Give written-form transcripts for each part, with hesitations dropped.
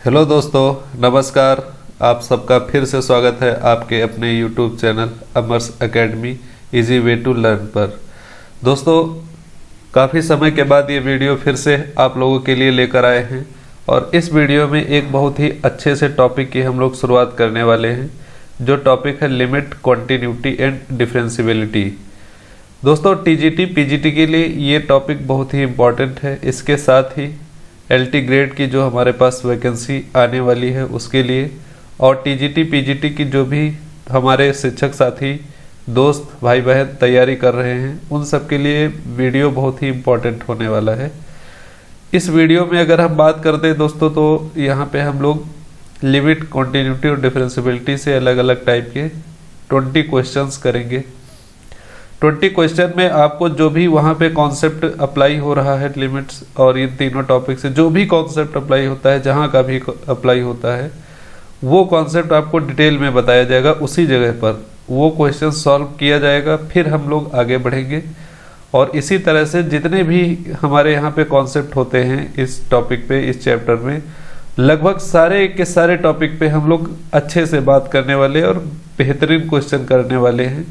Hello दोस्तों, नमस्कार। आप सबका फिर से स्वागत है आपके अपने YouTube channel Amar's academy easy way to learn पर। दोस्तों, काफ़ी समय के बाद ये वीडियो फिर से आप लोगों के लिए लेकर आए हैं और इस वीडियो में एक बहुत ही अच्छे से टॉपिक की हम लोग शुरुआत करने वाले हैं, जो टॉपिक है लिमिट, कॉन्टिन्यूटी एंड डिफरेंशियबिलिटी। दोस्तों, टीजीटी पीजीटी के लिए ये टॉपिक बहुत ही इम्पॉर्टेंट है। इसके साथ ही एलटी ग्रेड की जो हमारे पास वैकेंसी आने वाली है उसके लिए, और टीजीटी पीजीटी की जो भी हमारे शिक्षक साथी दोस्त भाई बहन तैयारी कर रहे हैं उन सब के लिए वीडियो बहुत ही इम्पोर्टेंट होने वाला है। इस वीडियो में अगर हम बात करते हैं दोस्तों, तो यहाँ पे हम लोग लिमिट, कॉन्टिन्यूटी और डिफरेंशियबिलिटी से अलग अलग टाइप के 20 क्वेश्चंस करेंगे। 20 क्वेश्चन में आपको जो भी वहाँ पे कॉन्सेप्ट अप्लाई हो रहा है, लिमिट्स और इन तीनों टॉपिक से जो भी कॉन्सेप्ट अप्लाई होता है, जहाँ का भी अप्लाई होता है, वो कॉन्सेप्ट आपको डिटेल में बताया जाएगा। उसी जगह पर वो क्वेश्चन सॉल्व किया जाएगा, फिर हम लोग आगे बढ़ेंगे। और इसी तरह से जितने भी हमारे यहाँ पे कॉन्सेप्ट होते हैं इस टॉपिक पे, इस चैप्टर में, लगभग सारे के सारे टॉपिक पे हम लोग अच्छे से बात करने वाले और बेहतरीन क्वेश्चन करने वाले हैं।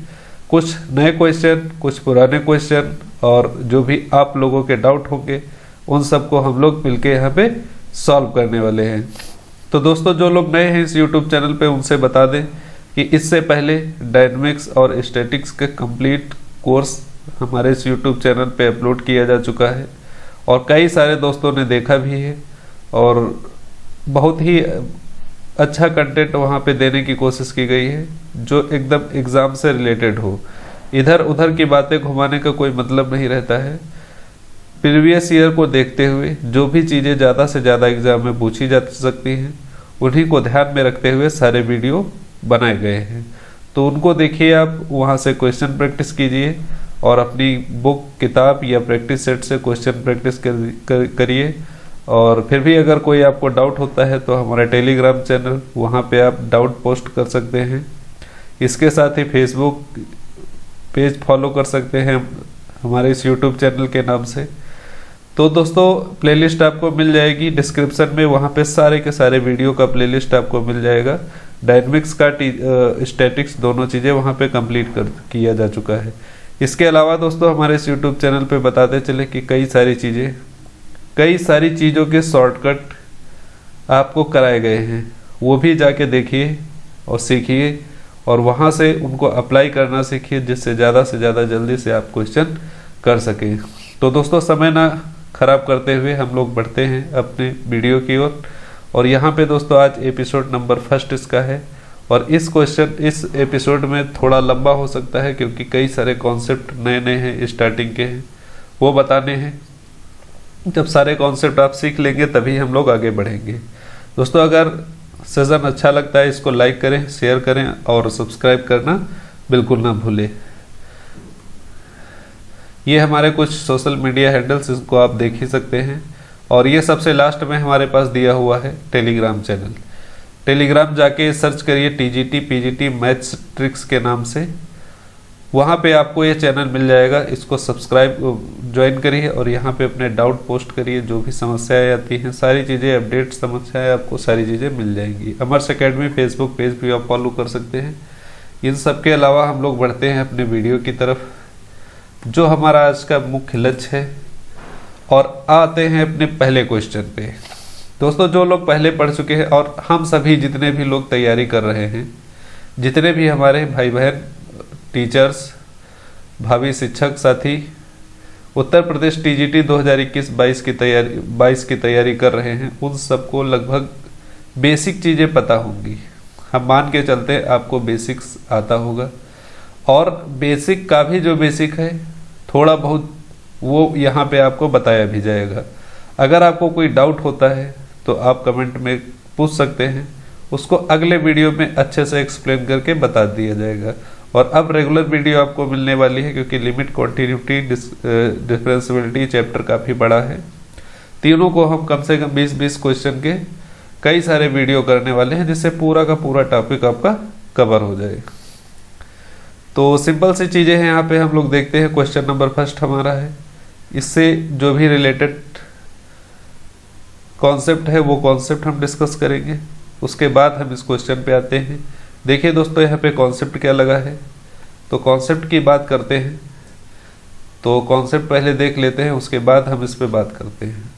कुछ नए क्वेश्चन, कुछ पुराने क्वेश्चन, और जो भी आप लोगों के डाउट होंगे उन सबको हम लोग मिलके यहाँ पे सॉल्व करने वाले हैं। तो दोस्तों, जो लोग नए हैं इस यूट्यूब चैनल पे, उनसे बता दें कि इससे पहले डायनेमिक्स और स्टैटिक्स के कंप्लीट कोर्स हमारे इस यूट्यूब चैनल पे अपलोड किया जा चुका है और कई सारे दोस्तों ने देखा भी है और बहुत ही अच्छा कंटेंट वहाँ पे देने की कोशिश की गई है, जो एकदम एग्ज़ाम से रिलेटेड हो। इधर उधर की बातें घुमाने का कोई मतलब नहीं रहता है। प्रीवियस ईयर को देखते हुए जो भी चीज़ें ज़्यादा से ज़्यादा एग्ज़ाम में पूछी जा सकती हैं, उन्हीं को ध्यान में रखते हुए सारे वीडियो बनाए गए हैं। तो उनको देखिए, आप वहाँ से क्वेश्चन प्रैक्टिस कीजिए और अपनी बुक, किताब या प्रैक्टिस सेट से क्वेश्चन प्रैक्टिस करिए। और फिर भी अगर कोई आपको डाउट होता है तो हमारा टेलीग्राम चैनल, वहाँ पे आप डाउट पोस्ट कर सकते हैं। इसके साथ ही फेसबुक पेज फॉलो कर सकते हैं हमारे इस यूट्यूब चैनल के नाम से। तो दोस्तों, प्लेलिस्ट आपको मिल जाएगी डिस्क्रिप्शन में, वहाँ पे सारे के सारे वीडियो का प्लेलिस्ट आपको मिल जाएगा। डायनेमिक्स का स्टैटिक्स दोनों चीज़ें वहाँ पे कंप्लीट किया जा चुका है। इसके अलावा दोस्तों, हमारे इस यूट्यूब चैनल पे बताते चले कि कई सारी चीज़ों के शॉर्टकट आपको कराए गए हैं, वो भी जाके देखिए और सीखिए और वहाँ से उनको अप्लाई करना सीखिए, जिससे ज़्यादा से ज़्यादा जल्दी से आप क्वेश्चन कर सकें। तो दोस्तों, समय ना खराब करते हुए हम लोग बढ़ते हैं अपने वीडियो की ओर। और यहाँ पे दोस्तों, आज एपिसोड नंबर 1 इसका है और इस एपिसोड में थोड़ा लंबा हो सकता है, क्योंकि कई सारे कॉन्सेप्ट नए नए हैं, स्टार्टिंग के हैं, वो बताने हैं। जब सारे कॉन्सेप्ट आप सीख लेंगे तभी हम लोग आगे बढ़ेंगे। दोस्तों, अगर सेशन अच्छा लगता है इसको लाइक करें, शेयर करें और सब्सक्राइब करना बिल्कुल ना भूलें। ये हमारे कुछ सोशल मीडिया हैंडल्स, इसको आप देख ही सकते हैं। और ये सबसे लास्ट में हमारे पास दिया हुआ है टेलीग्राम चैनल। टेलीग्राम जाके सर्च करिए टीजीटी पीजीटी मैथ्स ट्रिक्स के नाम से, वहाँ पे आपको ये चैनल मिल जाएगा। इसको सब्सक्राइब ज्वाइन करिए और यहाँ पे अपने डाउट पोस्ट करिए, जो भी समस्याएं आती हैं, सारी चीज़ें अपडेट समस्याएं आपको सारी चीज़ें मिल जाएंगी। अमर्स एकेडमी फेसबुक पेज भी आप फॉलो कर सकते हैं। इन सब के अलावा हम लोग बढ़ते हैं अपने वीडियो की तरफ, जो हमारा आज का मुख्य लक्ष्य है, और आते हैं अपने पहले क्वेश्चन पे। दोस्तों, जो लोग पहले पढ़ चुके हैं और हम सभी जितने भी लोग तैयारी कर रहे हैं, जितने भी हमारे भाई बहन, टीचर्स, भावी शिक्षक साथी उत्तर प्रदेश टीजीटी 2021-22 की तैयारी कर रहे हैं, उन सबको लगभग बेसिक चीज़ें पता होंगी। हम मान के चलते हैं आपको बेसिक्स आता होगा, और बेसिक का भी जो बेसिक है थोड़ा बहुत वो यहाँ पे आपको बताया भी जाएगा। अगर आपको कोई डाउट होता है तो आप कमेंट में पूछ सकते हैं, उसको अगले वीडियो में अच्छे से एक्सप्लेन करके बता दिया जाएगा। और अब रेगुलर वीडियो आपको मिलने वाली है, क्योंकि लिमिट, कॉन्टिन्यूटी, डिफरेंशियबिलिटी चैप्टर काफ़ी बड़ा है। तीनों को हम कम से कम 20-20 क्वेश्चन के कई सारे वीडियो करने वाले हैं, जिससे पूरा का पूरा टॉपिक आपका कवर हो जाए। तो सिंपल सी चीज़ें हैं, यहाँ पे हम लोग देखते हैं। क्वेश्चन नंबर 1 हमारा है, इससे जो भी रिलेटेड कॉन्सेप्ट है वो कॉन्सेप्ट हम डिस्कस करेंगे, उसके बाद हम इस क्वेश्चन पे आते हैं। देखिए दोस्तों यहाँ पे कॉन्सेप्ट क्या लगा है, तो कॉन्सेप्ट की बात करते हैं। तो कॉन्सेप्ट पहले देख लेते हैं, उसके बाद हम इस पे बात करते हैं।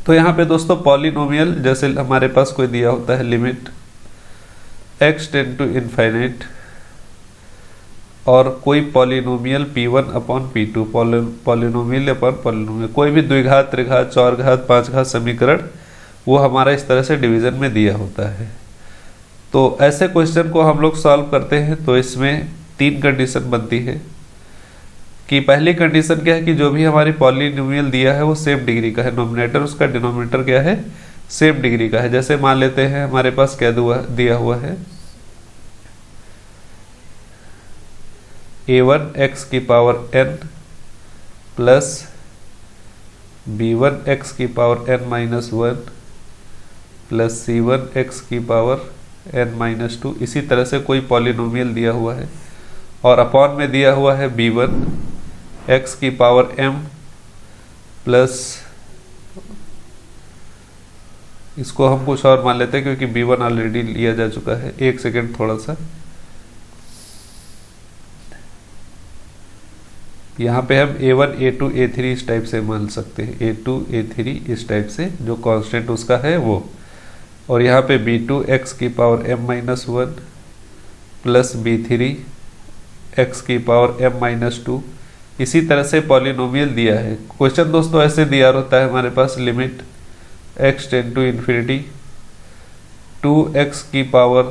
तो यहाँ पे दोस्तों पॉलिनोमियल जैसे हमारे पास कोई दिया होता है limit x tend to infinite, और कोई polynomial p1 upon p2, polynomial upon polynomial, कोई भी द्विघात, त्रिघात, चौघात, पांचघात समीकरण वो हमारा इस तरह से डिवीजन में दिया होता है। तो ऐसे क्वेश्चन को हम लोग सॉल्व करते हैं तो इसमें 3 कंडीशन बनती है। कि पहली कंडीशन क्या है कि जो भी हमारी पॉलिनोमियल दिया है वो सेम डिग्री का है, नोमिनेटर उसका डिनोमिनेटर क्या है, सेम डिग्री का है। जैसे मान लेते हैं हमारे पास क्या दिया हुआ है, a1 x की power n plus b1 x की power n minus 1 plus c1 x की पावर n माइनस 2। इसी तरह से कोई पॉलिनोमियल दिया हुआ है और अपॉन में दिया हुआ है b1 x की पावर m प्लस, इसको हम कुछ और मान लेते हैं क्योंकि b1 ऑलरेडी लिया जा चुका है। एक सेकेंड थोड़ा सा, यहाँ पे हम a1 a2 a3 इस टाइप से मान सकते हैं, a2 a3 इस टाइप से जो कांस्टेंट उसका है वो। और यहाँ पे b2 x की power m minus 1 plus b3 x की पावर m माइनस 2। इसी तरह से पॉलिनोमियल दिया है। क्वेश्चन दोस्तों ऐसे दिया होता है हमारे पास, limit x tend to infinity 2x की power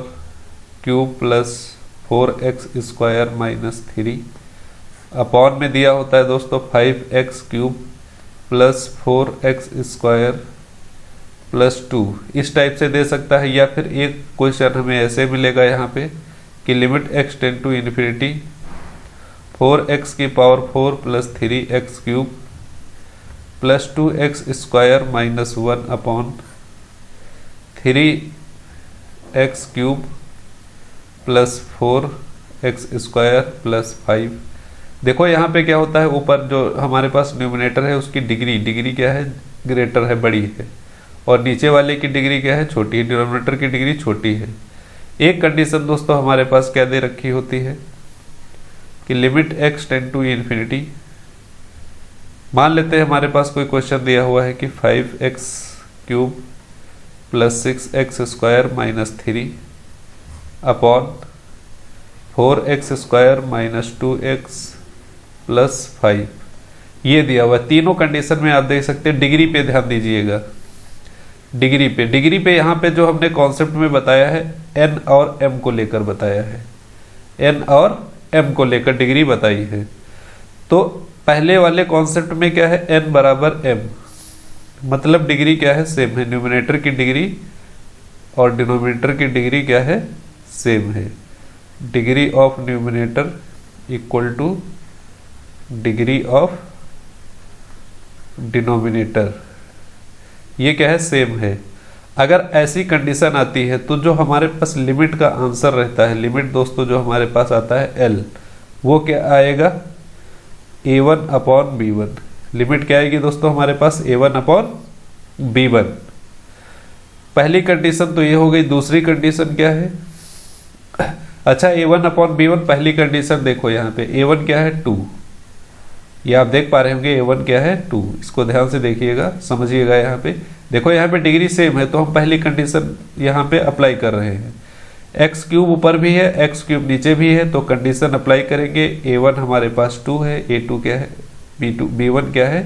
cube plus 4x square minus 3, upon में दिया होता है दोस्तों 5x cube plus 4x square plus 2। इस टाइप से दे सकता है, या फिर एक क्वेश्चन हमें ऐसे मिलेगा यहाँ पे कि limit x tend to infinity 4x की power 4 plus 3x cube plus 2x square minus 1 upon 3x cube plus 4x square plus 5। देखो यहाँ पे क्या होता है, ऊपर जो हमारे पास न्यूमरेटर है उसकी डिग्री क्या है, ग्रेटर है, बड़ी है, और नीचे वाले की डिग्री क्या है, छोटी है, डिनोमिनेटर की डिग्री छोटी है। एक कंडीशन दोस्तों हमारे पास क्या दे रखी होती है कि limit x tend to infinity, मान लेते हैं हमारे पास कोई क्वेश्चन दिया हुआ है कि 5x cube plus 6x square minus 3 upon 4x square minus 2x plus 5, ये दिया हुआ। तीनों कंडीशन में आप देख सकते हैं डिग्री पे ध्यान दीजिएगा, डिग्री पे यहाँ पे जो हमने कॉन्सेप्ट में बताया है n और m को लेकर बताया है, n और m को लेकर डिग्री बताई है। तो पहले वाले कॉन्सेप्ट में क्या है, n बराबर m, मतलब डिग्री क्या है, सेम है, न्यूमरेटर की डिग्री और डिनोमिनेटर की डिग्री क्या है, सेम है। Degree of numerator equal two degree of denominator, ये क्या है, सेम है। अगर ऐसी कंडीशन आती है तो जो हमारे पास लिमिट का आंसर रहता है, लिमिट दोस्तों जो हमारे पास आता है l, वो क्या आएगा, a1 अपॉन b1। लिमिट क्या आएगी दोस्तों हमारे पास, a1 अपॉन b1। पहली कंडीशन तो ये हो गई। दूसरी कंडीशन क्या है, अच्छा a1 अपॉन b1 पहली कंडीशन देखो यहाँ पे a1 क्या है, 2, ये आप देख पा रहे होंगे a1 क्या है, 2। इसको ध्यान से देखिएगा, समझिएगा। यहाँ पे देखो, यहाँ पे डिग्री सेम है तो हम पहली कंडीशन यहाँ पे अप्लाई कर रहे हैं। एक्स क्यूब ऊपर भी है, एक्स क्यूब नीचे भी है, तो कंडीशन अप्लाई करेंगे। a1 हमारे पास 2 है, a2 क्या है, b1 क्या है,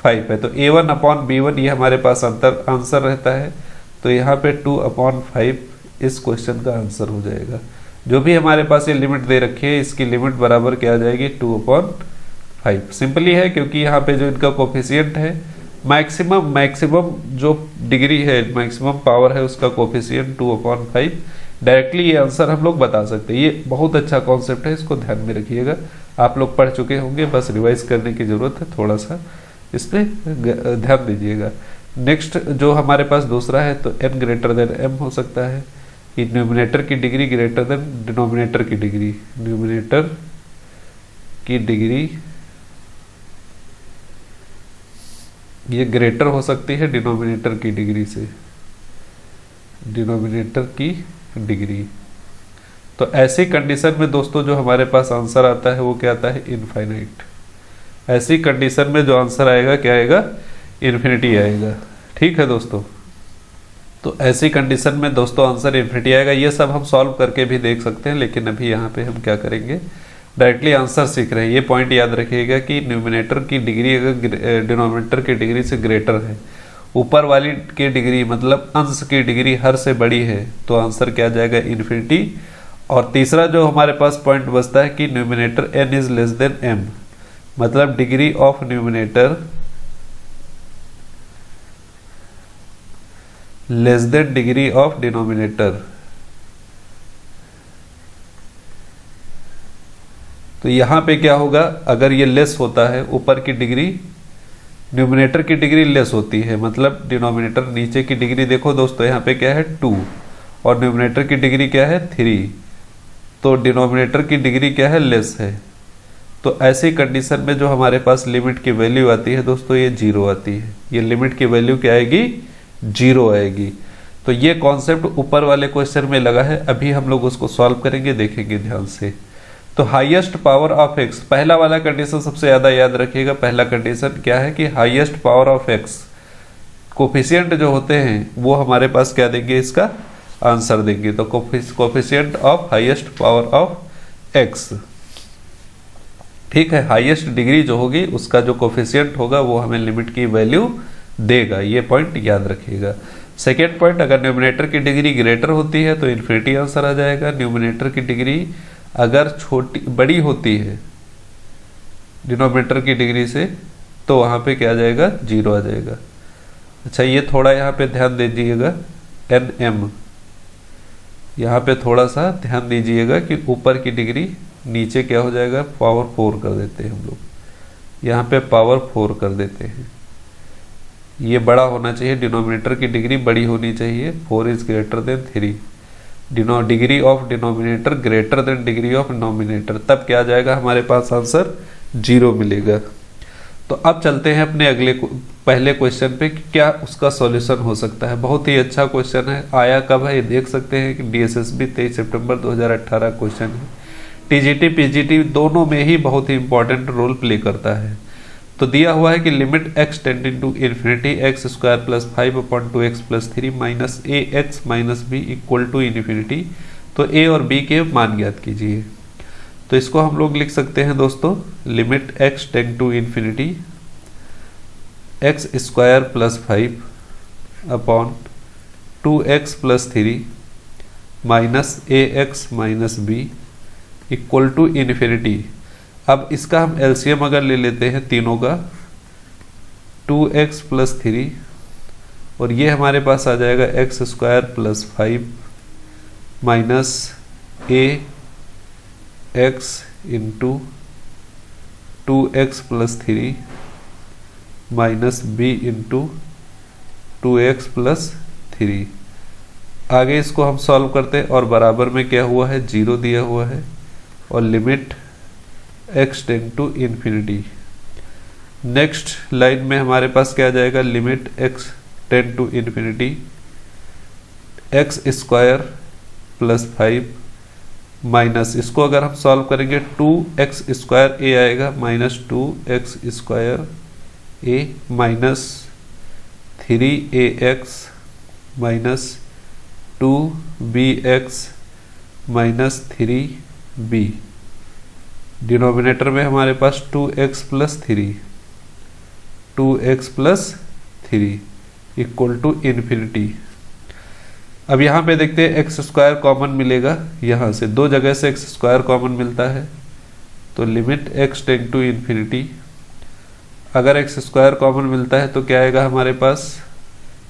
5 है। तो a1 अपॉन b1 ये हमारे पास आंसर रहता है। तो यहाँ पे 2 अपॉन 5 इस क्वेश्चन का आंसर हो जाएगा। जो भी हमारे पास ये लिमिट दे रखी है, इसकी लिमिट बराबर क्या आ जाएगी, 2 अपॉन 5। सिंपली है क्योंकि यहाँ पे जो इनका कोफिशियंट है, मैक्सिमम जो डिग्री है, मैक्सिमम पावर है, उसका कोफिशियंट 2 अपॉन 5। डायरेक्टली ये आंसर हम लोग बता सकते हैं। ये बहुत अच्छा कॉन्सेप्ट है, इसको ध्यान में रखिएगा। आप लोग पढ़ चुके होंगे, बस रिवाइज करने की जरूरत है, थोड़ा सा इस पर ध्यान दीजिएगा। नेक्स्ट जो हमारे पास दूसरा है, तो n ग्रेटर देन m हो सकता है कि न्यूमिनेटर की डिग्री ग्रेटर देन डिनोमिनेटर की डिग्री, न्यूमिनेटर की डिग्री ये ग्रेटर हो सकती है डिनोमिनेटर की डिग्री से, डिनोमिनेटर की डिग्री। तो ऐसी कंडीशन में दोस्तों जो हमारे पास आंसर आता है वो क्या आता है, इनफाइनाइट। ऐसी कंडीशन में जो आंसर आएगा क्या आएगा, इन्फिनिटी आएगा। ठीक है दोस्तों, तो ऐसी कंडीशन में दोस्तों आंसर इन्फिनिटी आएगा। ये सब हम सॉल्व करके भी देख सकते हैं, लेकिन अभी यहाँ पे हम क्या करेंगे, डायरेक्टली आंसर सीख रहे हैं। ये पॉइंट याद रखिएगा कि न्यूमिनेटर की डिग्री अगर डिनोमिनेटर की डिग्री से ग्रेटर है, ऊपर वाली की डिग्री मतलब अंश की डिग्री हर से बड़ी है, तो आंसर क्या जाएगा, इन्फिनिटी। और तीसरा जो हमारे पास पॉइंट बचता है कि numerator n is less than m, मतलब degree of numerator less than degree of denominator. तो यहां पे क्या होगा, अगर ये लेस होता है, ऊपर की डिग्री न्यूमिनेटर की डिग्री लेस होती है, मतलब डिनोमिनेटर नीचे की डिग्री देखो दोस्तों, यहाँ पे क्या है 2 और न्यूमिनेटर की डिग्री क्या है 3, तो डिनोमिनेटर की डिग्री क्या है, लेस है। तो ऐसी कंडीशन में जो हमारे पास लिमिट की वैल्यू आती है दोस्तों, ये 0 आती है। ये लिमिट की वैल्यू क्या आएगी, 0 आएगी। तो ये कॉन्सेप्ट ऊपर वाले क्वेश्चन में लगा है, अभी हम लोग उसको सॉल्व करेंगे, देखेंगे ध्यान से। तो हाईएस्ट पावर ऑफ एक्स, पहला वाला कंडीशन सबसे ज्यादा याद रखिएगा। पहला कंडीशन क्या है कि highest power of x, coefficient जो होते हैं वो हमारे पास क्या देंगे, इसका आंसर देंगे। तो coefficient of highest power of x, ठीक है, हाईएस्ट डिग्री जो होगी उसका जो कोफिशिएंट होगा वो हमें लिमिट की वैल्यू देगा। ये पॉइंट याद रखिएगा। सेकेंड पॉइंट, अगर न्यूमिनेटर की डिग्री ग्रेटर होती है तो इन्फिनिटी आंसर आ जाएगा। न्यूमिनेटर की डिग्री अगर बड़ी होती है डिनोमिनेटर की डिग्री से, तो वहां पे क्या आ जाएगा, 0 आ जाएगा। अच्छा, ये थोड़ा यहाँ पे ध्यान दीजिएगा, nm, यहाँ पे थोड़ा सा ध्यान दीजिएगा कि ऊपर की डिग्री नीचे क्या हो जाएगा, पावर 4 कर देते हैं हम लोग, यहाँ पे पावर 4 कर देते हैं। ये बड़ा होना चाहिए, डिनोमिनेटर की डिग्री बड़ी होनी चाहिए, 4 is greater than 3, degree of denominator greater than degree of nominator, तब क्या आ जाएगा हमारे पास आंसर 0 मिलेगा। तो अब चलते हैं अपने अगले पहले क्वेश्चन पे कि क्या उसका सॉल्यूशन हो सकता है। बहुत ही अच्छा क्वेश्चन है, आया कब है ये देख सकते हैं कि DSSB 23 सितंबर 2018 क्वेश्चन है। TGT PGT दोनों में ही बहुत ही इंपॉर्टेंट रोल प्ले करता है। तो दिया हुआ है कि limit x tending to infinity x square plus 5/2x plus 3 minus ax minus b equal to infinity. तो a और b के मान ज्ञात कीजिए। तो इसको हम लोग लिख सकते हैं दोस्तों, limit x tend to infinity x square plus 5/2x plus 3 minus ax minus b equal to infinity. अब इसका हम एलसीएम अगर ले लेते हैं तीनों का, 2x प्लस 3 और ये हमारे पास आ जाएगा x square plus 5 minus ax into 2x plus 3 minus b into 2x plus 3। आगे इसको हम सॉल्व करते हैं और बराबर में क्या हुआ है, 0 दिया हुआ है और limit x tend to infinity. Next line में हमारे पास क्या आ जाएगा, limit x tend to infinity x square plus 5 minus, इसको अगर हम सॉल्व करेंगे 2x स्क्वायर a आएगा minus 2x square a minus 3ax minus 2bx minus 3b। Denominator में हमारे पास 2x plus 3 equal to infinity. अब यहाँ पे देखते हैं एक्स स्क्वायर कॉमन मिलेगा, यहाँ से दो जगह से एक्स स्क्वायर कॉमन मिलता है, तो limit x tend to infinity. अगर एक्स स्क्वायर कॉमन मिलता है तो क्या आएगा हमारे पास,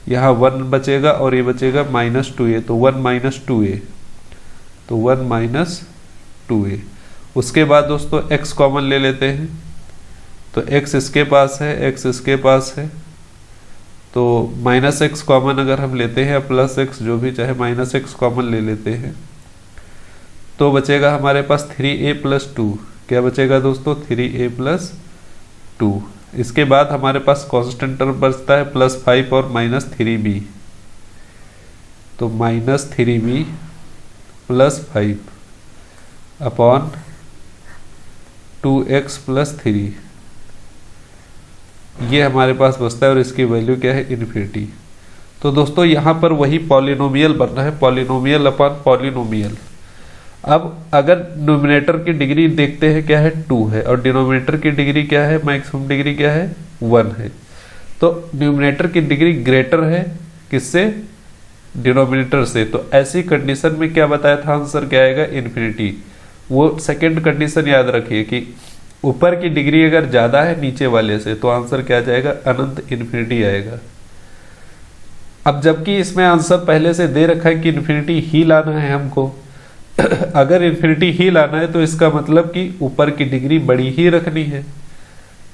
यहाँ 1 बचेगा और ये बचेगा माइनस 2a, तो 1 माइनस 2a, तो 1 माइनस 2a। उसके बाद दोस्तों x कॉमन ले लेते हैं, तो x इसके पास है, x इसके पास है, तो माइनस x कॉमन अगर हम लेते हैं, प्लस x जो भी चाहे, माइनस x कॉमन ले लेते हैं, तो बचेगा हमारे पास 3a प्लस 2। क्या बचेगा दोस्तों, 3a प्लस 2। इसके बाद हमारे पास कांस्टेंट टर्म बचता है +5 और -3b, तो -3b +5 अपॉन 2x + 3, ये हमारे पास बचता है और इसकी वैल्यू क्या है, इन्फिनिटी। तो दोस्तों यहाँ पर वही पॉलिनोमियल बन रहा है, पॉलिनोमियल अपॉन पॉलिनोमियल। अब अगर न्यूमरेटर की डिग्री देखते हैं क्या है, 2 है, और डिनोमिनेटर की डिग्री क्या है, मैक्सिमम डिग्री क्या है, 1 है। तो न्यूमरेटर की डिग्री ग्रेटर है किससे, डिनोमिनेटर से। तो ऐसी कंडीशन में क्या बताया था, आंसर क्या आएगा, इन्फिनिटी। वो सेकंड कंडीशन याद रखिए कि ऊपर की डिग्री अगर ज्यादा है नीचे वाले से तो आंसर क्या जाएगा, अनंत, इन्फिनिटी आएगा। अब जबकि इसमें आंसर पहले से दे रखा है कि इन्फिनिटी ही लाना है हमको अगर इन्फिनिटी ही लाना है तो इसका मतलब कि ऊपर की डिग्री बड़ी ही रखनी है।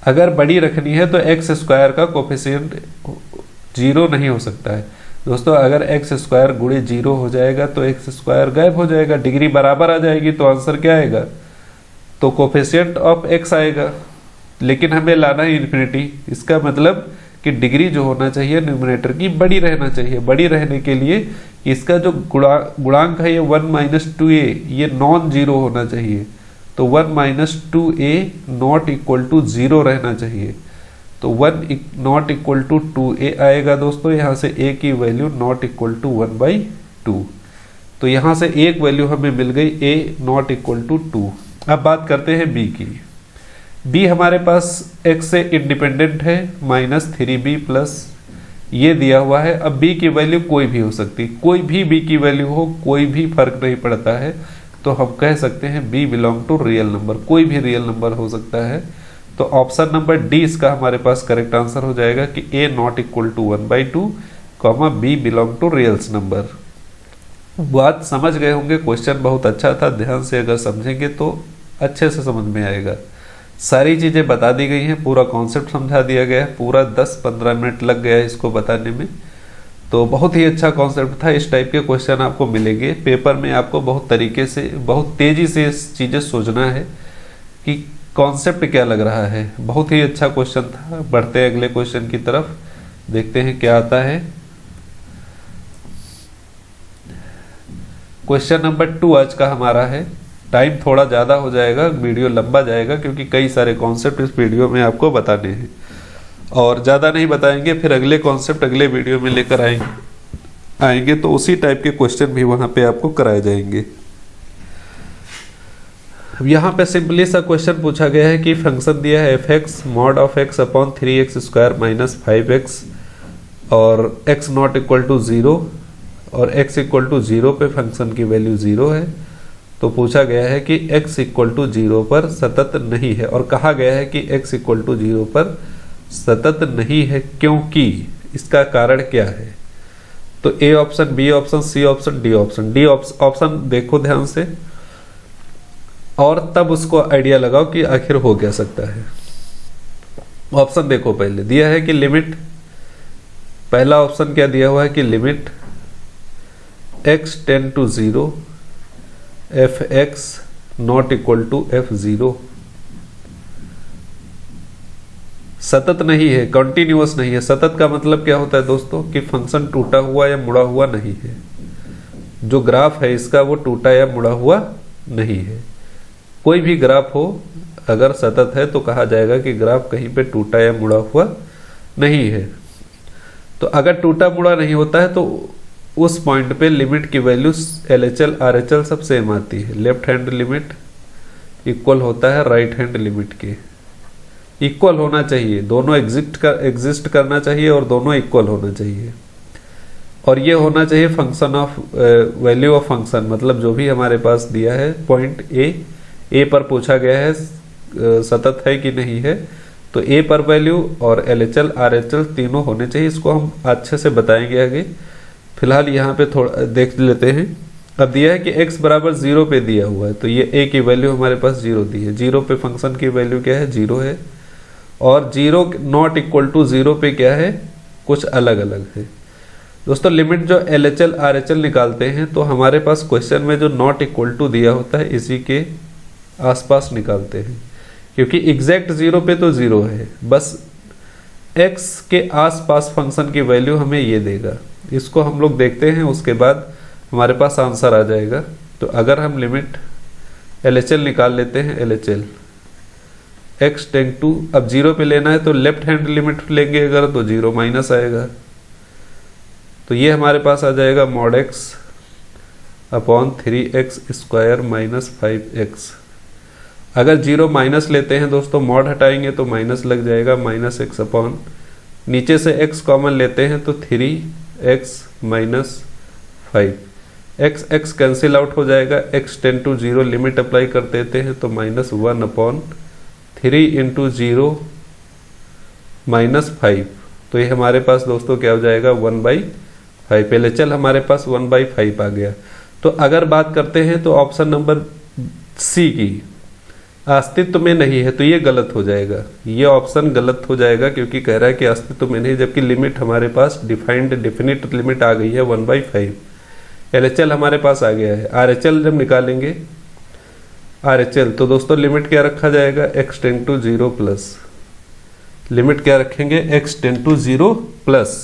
अगर बड़ी रखनी है तो एक्स स्क्वायर का कोफिशिएंट 0 नहीं हो सकता है दोस्तों। अगर एक्स स्क्वायर गुणे 0 हो जाएगा तो एक्स स्क्वायर गायब हो जाएगा, डिग्री बराबर आ जाएगी, तो आंसर क्या आएगा, तो कोफिशिएंट ऑफ एक्स आएगा। लेकिन हमें लाना है इन्फिनिटी, इसका मतलब कि डिग्री जो होना चाहिए न्यूमरेटर की बड़ी रहना चाहिए। बड़ी रहने के लिए इसका जो गुणांक है ये 1 - 2a ये नॉन जीरो होना चाहिए। तो 1 - 2a नॉट इक्वल टू 0 रहना चाहिए। तो 1 नॉट इक्वल टू 2a आएगा दोस्तों। यहाँ से a की वैल्यू नॉट इक्वल टू 1/2। तो यहाँ से एक वैल्यू हमें मिल गई a नॉट इक्वल टू 2। अब बात करते हैं b की। b हमारे पास x से इंडिपेंडेंट है, -3b प्लस ये दिया हुआ है। अब b की वैल्यू कोई भी हो सकती, कोई भी b की वैल्यू हो, कोई भी फर्क नहीं पड़ता है। तो हम कह सकते हैं b belong to real number, कोई भी रियल नंबर हो सकता है। तो ऑप्शन नंबर डी इसका हमारे पास करेक्ट आंसर हो जाएगा कि a not equal to 1/2 comma b belong to reals number. बात समझ गए होंगे, क्वेश्चन बहुत अच्छा था, ध्यान से अगर समझेंगे तो अच्छे से समझ में आएगा। सारी चीज़ें बता दी गई हैं, पूरा कॉन्सेप्ट समझा दिया गया है, पूरा 10-15 मिनट लग गया है इसको बताने में। तो बहुत ही अच्छा कॉन्सेप्ट था। इस टाइप के क्वेश्चन आपको मिलेंगे पेपर में। आपको बहुत तरीके से, बहुत तेज़ी से चीज़ें सोचना है कि कॉन्सेप्ट क्या लग रहा है। बहुत ही अच्छा क्वेश्चन था। बढ़ते हैं अगले क्वेश्चन की तरफ, देखते हैं क्या आता है। क्वेश्चन नंबर 2 आज का हमारा है। टाइम थोड़ा ज़्यादा हो जाएगा, वीडियो लंबा जाएगा, क्योंकि कई सारे कॉन्सेप्ट इस वीडियो में आपको बताने हैं और ज़्यादा नहीं बताएंगे, फिर अगले कॉन्सेप्ट अगले वीडियो में लेकर आएंगे तो उसी टाइप के क्वेश्चन भी वहाँ पे आपको कराए जाएंगे। अब यहाँ पे सिंपली सा क्वेश्चन पूछा गया है कि फंक्शन दिया है f(x) mod of x upon 3x² - 5x और x नॉट इक्वल टू 0 और x इक्वल टू 0 पे फंक्शन की वैल्यू 0 है। तो पूछा गया है कि x इक्वल टू 0 पर सतत नहीं है, और कहा गया है कि x इक्वल टू 0 पर सतत नहीं है क्योंकि इसका कारण क्या है। तो A option, B option, C option, D option. D option देखो ध्यान से और तब उसको आइडिया लगाओ कि आखिर हो क्या सकता है। ऑप्शन देखो, पहले दिया है कि लिमिट, पहला ऑप्शन क्या दिया हुआ है कि limit x tend to 0 f(x) not equal to f(0) सतत नहीं है, कंटिन्यूअस नहीं है। सतत का मतलब क्या होता है दोस्तों कि फंक्शन टूटा हुआ या मुड़ा हुआ नहीं है। जो ग्राफ है इसका वो टूटा या मुड़ा हुआ नहीं है। कोई भी ग्राफ हो अगर सतत है तो कहा जाएगा कि ग्राफ कहीं पे टूटा या मुड़ा हुआ नहीं है। तो अगर टूटा मुड़ा नहीं होता है तो उस पॉइंट पे लिमिट की वैल्यू LHL RHL सब सेम आती है। लेफ्ट हैंड लिमिट इक्वल होता है राइट हैंड लिमिट के, इक्वल होना चाहिए, दोनों एग्जिस्ट करना चाहिए और दोनों इक्वल होना चाहिए। और ये होना चाहिए function of value of function, मतलब जो भी हमारे पास दिया है पॉइंट ए पर पूछा गया है सतत है कि नहीं है, तो ए पर वैल्यू और LHL RHL तीनों होने चाहिए। इसको हम अच्छे से बताएंगे आगे। फिलहाल यहाँ पे थोड़ा देख लेते हैं। अब दिया है कि x बराबर 0 पे दिया हुआ है, तो ये a की वैल्यू हमारे पास 0 दी है। 0 पे फंक्शन की वैल्यू क्या है, 0 है। और 0 नॉट इक्वल टू 0 पे क्या है, कुछ अलग अलग है। दोस्तों लिमिट जो LHL RHL निकालते हैं तो हमारे पास क्वेश्चन में जो नॉट इक्वल टू दिया होता है इसी के आसपास निकालते हैं, क्योंकि एग्जैक्ट 0 पे तो 0 है, बस x के आसपास फंक्शन की वैल्यू हमें ये देगा। इसको हम लोग देखते हैं, उसके बाद हमारे पास आंसर आ जाएगा। तो अगर हम लिमिट LHL निकाल लेते हैं, LHL x टेंड टू, अब 0 पे लेना है तो लेफ्ट हैंड लिमिट लेंगे अगर, तो 0 माइनस आएगा। तो ये हमारे पास आ जाएगा mod x upon 3x square minus 5x। अगर 0 माइनस लेते हैं दोस्तों, मॉड हटाएंगे तो माइनस लग जाएगा, माइनस x अपॉन, नीचे से x कॉमन लेते हैं तो 3x minus 5, x cancel out हो जाएगा, x tend to 0 limit apply कर देते हैं तो माइनस 1 अपॉन 3 इंटू 0 माइनस 5। तो ये हमारे पास दोस्तों क्या हो जाएगा 1/5। LHL हमारे पास 1/5 आ गया। तो अगर बात करते हैं तो ऑप्शन नंबर सी की अस्तित्व में नहीं है, तो ये गलत हो जाएगा, ये ऑप्शन गलत हो जाएगा, क्योंकि कह रहा है कि अस्तित्व में नहीं, जबकि लिमिट हमारे पास डेफिनिट लिमिट आ गई है 1/5। LHL हमारे पास आ गया है। RHL जब निकालेंगे RHL, तो दोस्तों लिमिट क्या रखा जाएगा, x tend to 0 plus, limit क्या रखेंगे, x टेंड टू 0 प्लस।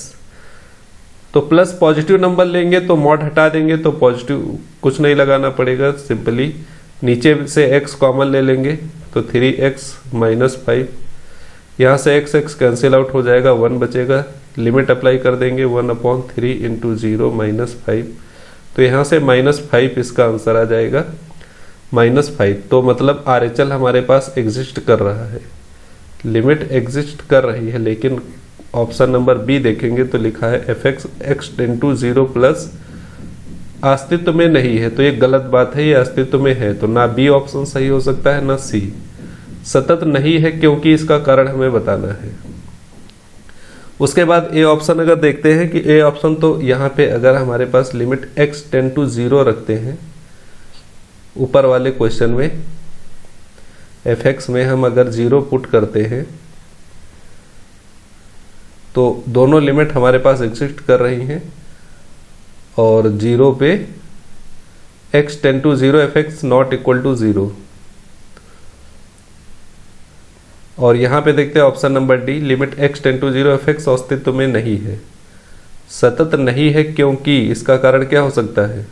तो प्लस पॉजिटिव नंबर लेंगे तो मॉड हटा देंगे तो पॉजिटिव कुछ नहीं लगाना पड़ेगा, सिंपली नीचे से x कॉमन ले लेंगे तो 3x माइनस 5, यहाँ से x कैंसिल आउट हो जाएगा, 1 बचेगा, लिमिट अप्लाई कर देंगे 1 अपॉन 3 इंटू 0 माइनस 5। तो यहाँ से -5 इसका आंसर आ जाएगा, -5। तो मतलब RHL हमारे पास एग्जिस्ट कर रहा है, लिमिट एग्जिस्ट कर रही है, लेकिन ऑप्शन नंबर बी देखेंगे तो लिखा है fx x tend to 0 plus अस्तित्व में नहीं है। तो ये गलत बात है, ये अस्तित्व में है, तो ना बी ऑप्शन सही हो सकता है ना सी। सतत नहीं है क्योंकि इसका कारण हमें बताना है। उसके बाद ए ऑप्शन अगर देखते हैं कि ए ऑप्शन, तो यहाँ पे अगर हमारे पास लिमिट x टेंड टू 0 रखते हैं, ऊपर वाले क्वेश्चन में fx में हम अगर 0 पुट करते हैं तो दोनों लिमिट हमारे पास एग्जिस्ट कर रही हैं, और 0 पे x tend to 0 fx not equal to 0। और यहाँ पे देखते हैं option number D, limit x tend to 0 fx अस्तित्व में नहीं है, सतत नहीं है, क्योंकि इसका कारण क्या हो सकता है,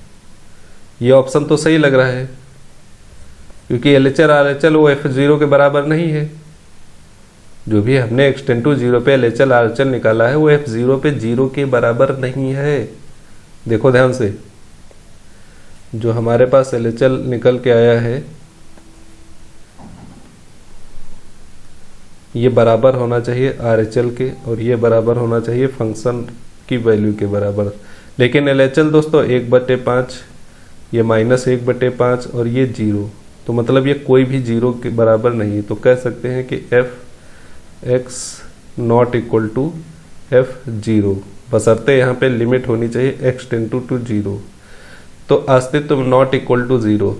ये ऑप्शन तो सही लग रहा है, क्योंकि LHL RHL वो f0 के बराबर नहीं है। जो भी हमने x टेंड टू 0 पे LHL RHL निकाला है वो f0 पे 0 के बराबर नहीं है। देखो ध्यान से, जो हमारे पास LHL निकल के आया है ये बराबर होना चाहिए RHL के, और ये बराबर होना चाहिए फंक्शन की वैल्यू के बराबर। लेकिन LHL दोस्तों 1/5, ये -1/5 और ये 0, तो मतलब ये कोई भी 0 के बराबर नहीं है। तो कह सकते हैं कि fx not equal to f0, बशर्ते यहाँ पे लिमिट होनी चाहिए x टेंड टू 0। तो अस्तित्व नॉट इक्वल टू 0,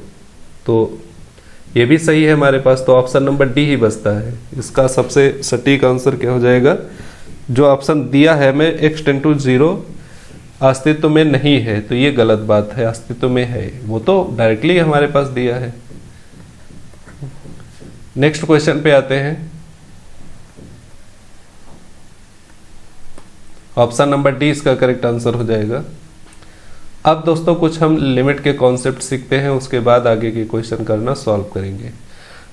तो ये भी सही है हमारे पास। तो ऑप्शन नंबर डी ही बचता है। इसका सबसे सटीक आंसर क्या हो जाएगा, जो ऑप्शन दिया है हमें x टेंड टू 0 अस्तित्व में नहीं है, तो ये गलत बात है, अस्तित्व में है, वो तो डायरेक्टली हमारे पास दिया है। नेक्स्ट क्वेश्चन पे आते हैं। ऑप्शन नंबर डी इसका करेक्ट आंसर हो जाएगा। अब दोस्तों कुछ हम लिमिट के कॉन्सेप्ट सीखते हैं, उसके बाद आगे के क्वेश्चन करना सॉल्व करेंगे।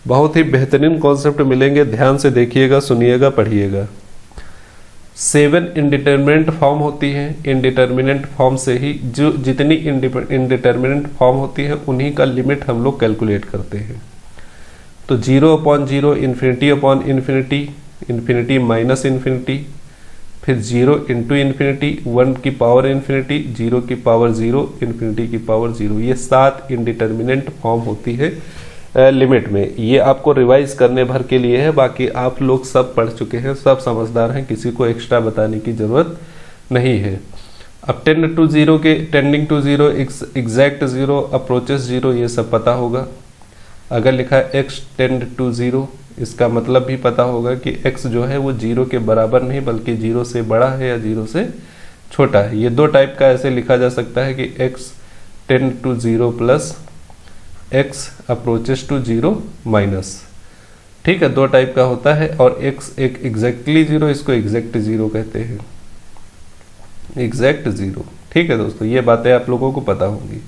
बहुत ही बेहतरीन कॉन्सेप्ट मिलेंगे, ध्यान से देखिएगा, सुनिएगा, पढ़िएगा। 7 इंडिटरमिनेंट फॉर्म होती हैं, इंडिटरमिनेंट फॉर्म से ही जो जितनी इंडिटरमिनेंट फॉर्म होती है उन्हीं का लिमिट हम लोग कैलकुलेट करते हैं। तो 0/0, इन्फिनिटी, इन्फिनिटी माइनस इन्फिनिटी, फिर 0 इंटू इन्फिनिटी, 1 की पावर इन्फिनिटी, 0 की पावर 0, इन्फिनिटी की पावर 0, ये 7 इंडिटरमिनेंट फॉर्म होती है लिमिट में। ये आपको रिवाइज करने भर के लिए है, बाकी आप लोग सब पढ़ चुके हैं, सब समझदार हैं, किसी को एक्स्ट्रा बताने की जरूरत नहीं है। अब टेंडिंग टू 0, एग्जैक्ट 0, अप्रोचेस 0, ये सब पता होगा। अगर लिखा है x टेंड टू 0, इसका मतलब भी पता होगा कि x जो है वो 0 के बराबर नहीं बल्कि 0 से बड़ा है या 0 से छोटा है। ये दो टाइप का ऐसे लिखा जा सकता है कि x tend to 0 plus x approaches to 0 minus. ठीक है, दो टाइप का होता है। और x एक एग्जैक्टली जीरो, इसको एग्जैक्ट जीरो कहते हैं, एग्जैक्ट जीरो। ठीक है दोस्तों, ये बातें आप लोगों को पता होंगी।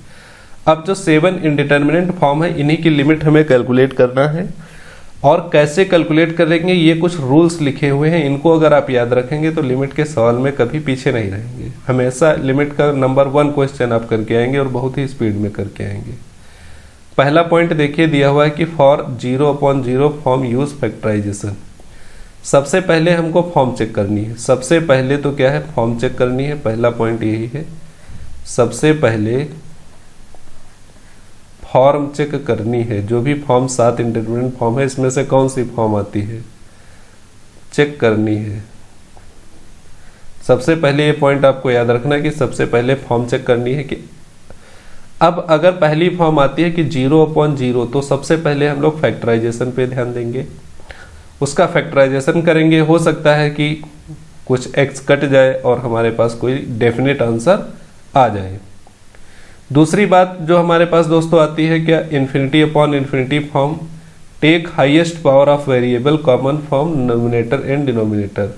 अब जो 7 इंडिटरमिनेट फॉर्म है, इन्हीं की लिमिट हमें कैलकुलेट करना है। और कैसे कैलकुलेट करेंगे, ये कुछ रूल्स लिखे हुए हैं, इनको अगर आप याद रखेंगे तो लिमिट के सवाल में कभी पीछे नहीं रहेंगे। हमेशा लिमिट का नंबर 1 क्वेश्चन आप करके आएंगे और बहुत ही स्पीड में करके आएंगे। पहला पॉइंट देखिए, दिया हुआ है कि फॉर 0/0 फॉर्म यूज फैक्टराइजेशन। सबसे पहले हमको फॉर्म चेक करनी है। सबसे पहले तो क्या है, फॉर्म चेक करनी है, पहला पॉइंट यही है। सबसे पहले फॉर्म चेक करनी है। जो भी फॉर्म 7 इंडिटरमिनेट फॉर्म है, इसमें से कौन सी फॉर्म आती है, चेक करनी है। सबसे पहले ये पॉइंट आपको याद रखना है कि सबसे पहले फॉर्म चेक करनी है। कि अब अगर पहली फॉर्म आती है कि 0/0, तो सबसे पहले हम लोग फैक्टराइजेशन पे ध्यान देंगे, उसका फैक्टराइजेशन करेंगे। हो सकता है कि कुछ x कट जाए और हमारे पास कोई डेफिनेट आंसर आ जाए। दूसरी बात जो हमारे पास दोस्तों आती है, क्या, infinity form take highest power of variable common from nominator and denominator.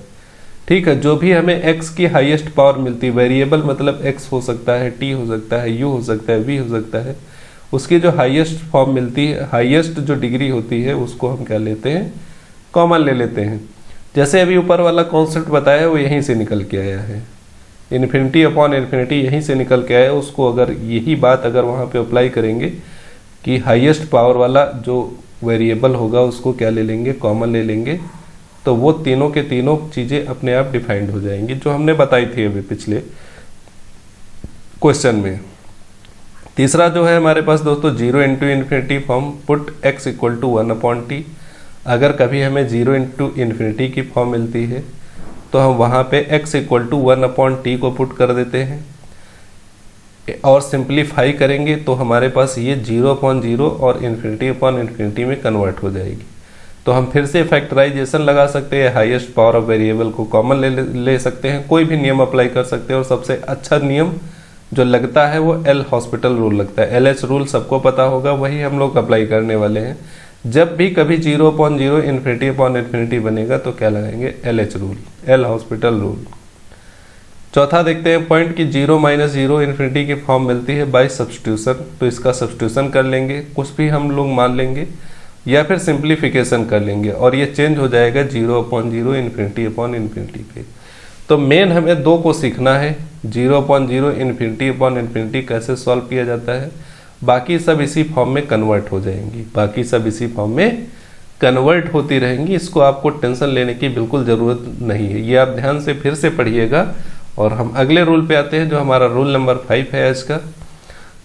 ठीक है, जो भी हमें x की हाईएस्ट पावर मिलती है, वेरिएबल मतलब x हो सकता है, t हो सकता है, u हो सकता है, v हो सकता है, उसकी जो हाईएस्ट फॉर्म मिलती है, हाईएस्ट जो डिग्री होती है, उसको हम क्या लेते हैं, कॉमन ले लेते हैं। जैसे अभी ऊपर वाला कॉन्सेप्ट बताया है वो यहीं से निकल के आया है, इन्फिनिटी यहीं से निकल के आया है। उसको अगर यही बात अगर वहाँ पे अप्लाई करेंगे कि हाईएस्ट पावर वाला जो वेरिएबल होगा उसको क्या ले लेंगे, कॉमन ले लेंगे, तो वो तीनों के तीनों चीज़ें अपने आप डिफाइंड हो जाएंगी, जो हमने बताई थी अभी पिछले क्वेश्चन में। तीसरा जो है हमारे पास दोस्तों 0 form put x equal to 1/t। अगर कभी हमें 0 की फॉर्म मिलती है तो हम वहाँ पे x इक्वल टू 1/t को पुट कर देते हैं और सिंप्लीफाई करेंगे तो हमारे पास ये 0/0 और इन्फिनिटी में कन्वर्ट हो जाएगी। तो हम फिर से फैक्टराइजेशन लगा सकते हैं, हाईएस्ट पावर ऑफ वेरिएबल को कॉमन ले सकते हैं, कोई भी नियम अप्लाई कर सकते हैं। और सबसे अच्छा नियम जो लगता है वो एल हॉस्पिटल रूल लगता है। LH रूल सबको पता होगा, वही हम लोग अप्लाई करने वाले हैं। जब भी कभी 0/0 इन्फिनिटी बनेगा तो क्या लगाएंगे, LH rule, L'Hospital rule. चौथा देखते हैं पॉइंट कि 0-0 इन्फिनिटी की फॉर्म मिलती है बाय सब्स्टिट्यूशन। तो इसका सब्स्टिट्यूशन कर लेंगे, कुछ भी हम लोग मान लेंगे या फिर सिंप्लीफिकेशन कर लेंगे और ये चेंज हो जाएगा 0/0 इन्फिनिटी पे। तो मेन हमें दो को सीखना है, 0/0 इन्फिनिटी कैसे सॉल्व किया जाता है। बाकी सब इसी फॉर्म में कन्वर्ट हो जाएंगी, बाकी सब इसी फॉर्म में कन्वर्ट होती रहेंगी। इसको आपको टेंशन लेने की बिल्कुल ज़रूरत नहीं है, ये आप ध्यान से फिर से पढ़िएगा। और हम अगले रूल पे आते हैं जो हमारा रूल नंबर 5 है आज का।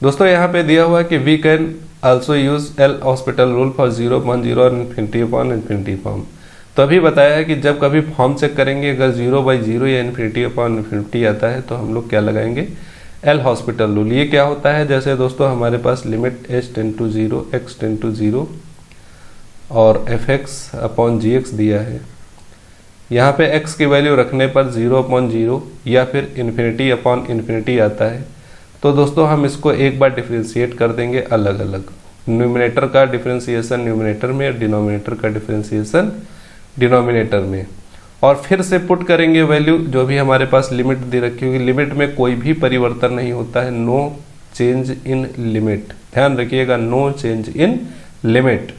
दोस्तों यहाँ पे दिया हुआ है कि we can also use L'Hospital rule for 0/0 और इन्फिनिटी फॉर्म। तो अभी बताया है कि जब कभी फॉर्म चेक करेंगे अगर 0/0 या इन्फिनिटी आता है तो हम लोग क्या लगाएंगे, एल हॉस्पिटल रूल। ये क्या होता है, जैसे दोस्तों हमारे पास limit h tend to 0 x tend to 0 और fx/gx दिया है। यहाँ पे x की वैल्यू रखने पर 0/0 या फिर इन्फिनिटी आता है। तो दोस्तों हम इसको एक बार डिफ्रेंशिएट कर देंगे अलग अलग, न्यूमिनेटर का डिफ्रेंशिएशन न्यूमिनेटर में, डिनोमिनेटर का डिफ्रेंशिएशन डिनोमिनेटर में, और फिर से पुट करेंगे वैल्यू जो भी हमारे पास लिमिट दे रखी होगी। लिमिट में कोई भी परिवर्तन नहीं होता है, नो चेंज इन लिमिट, ध्यान रखिएगा, no change in limit.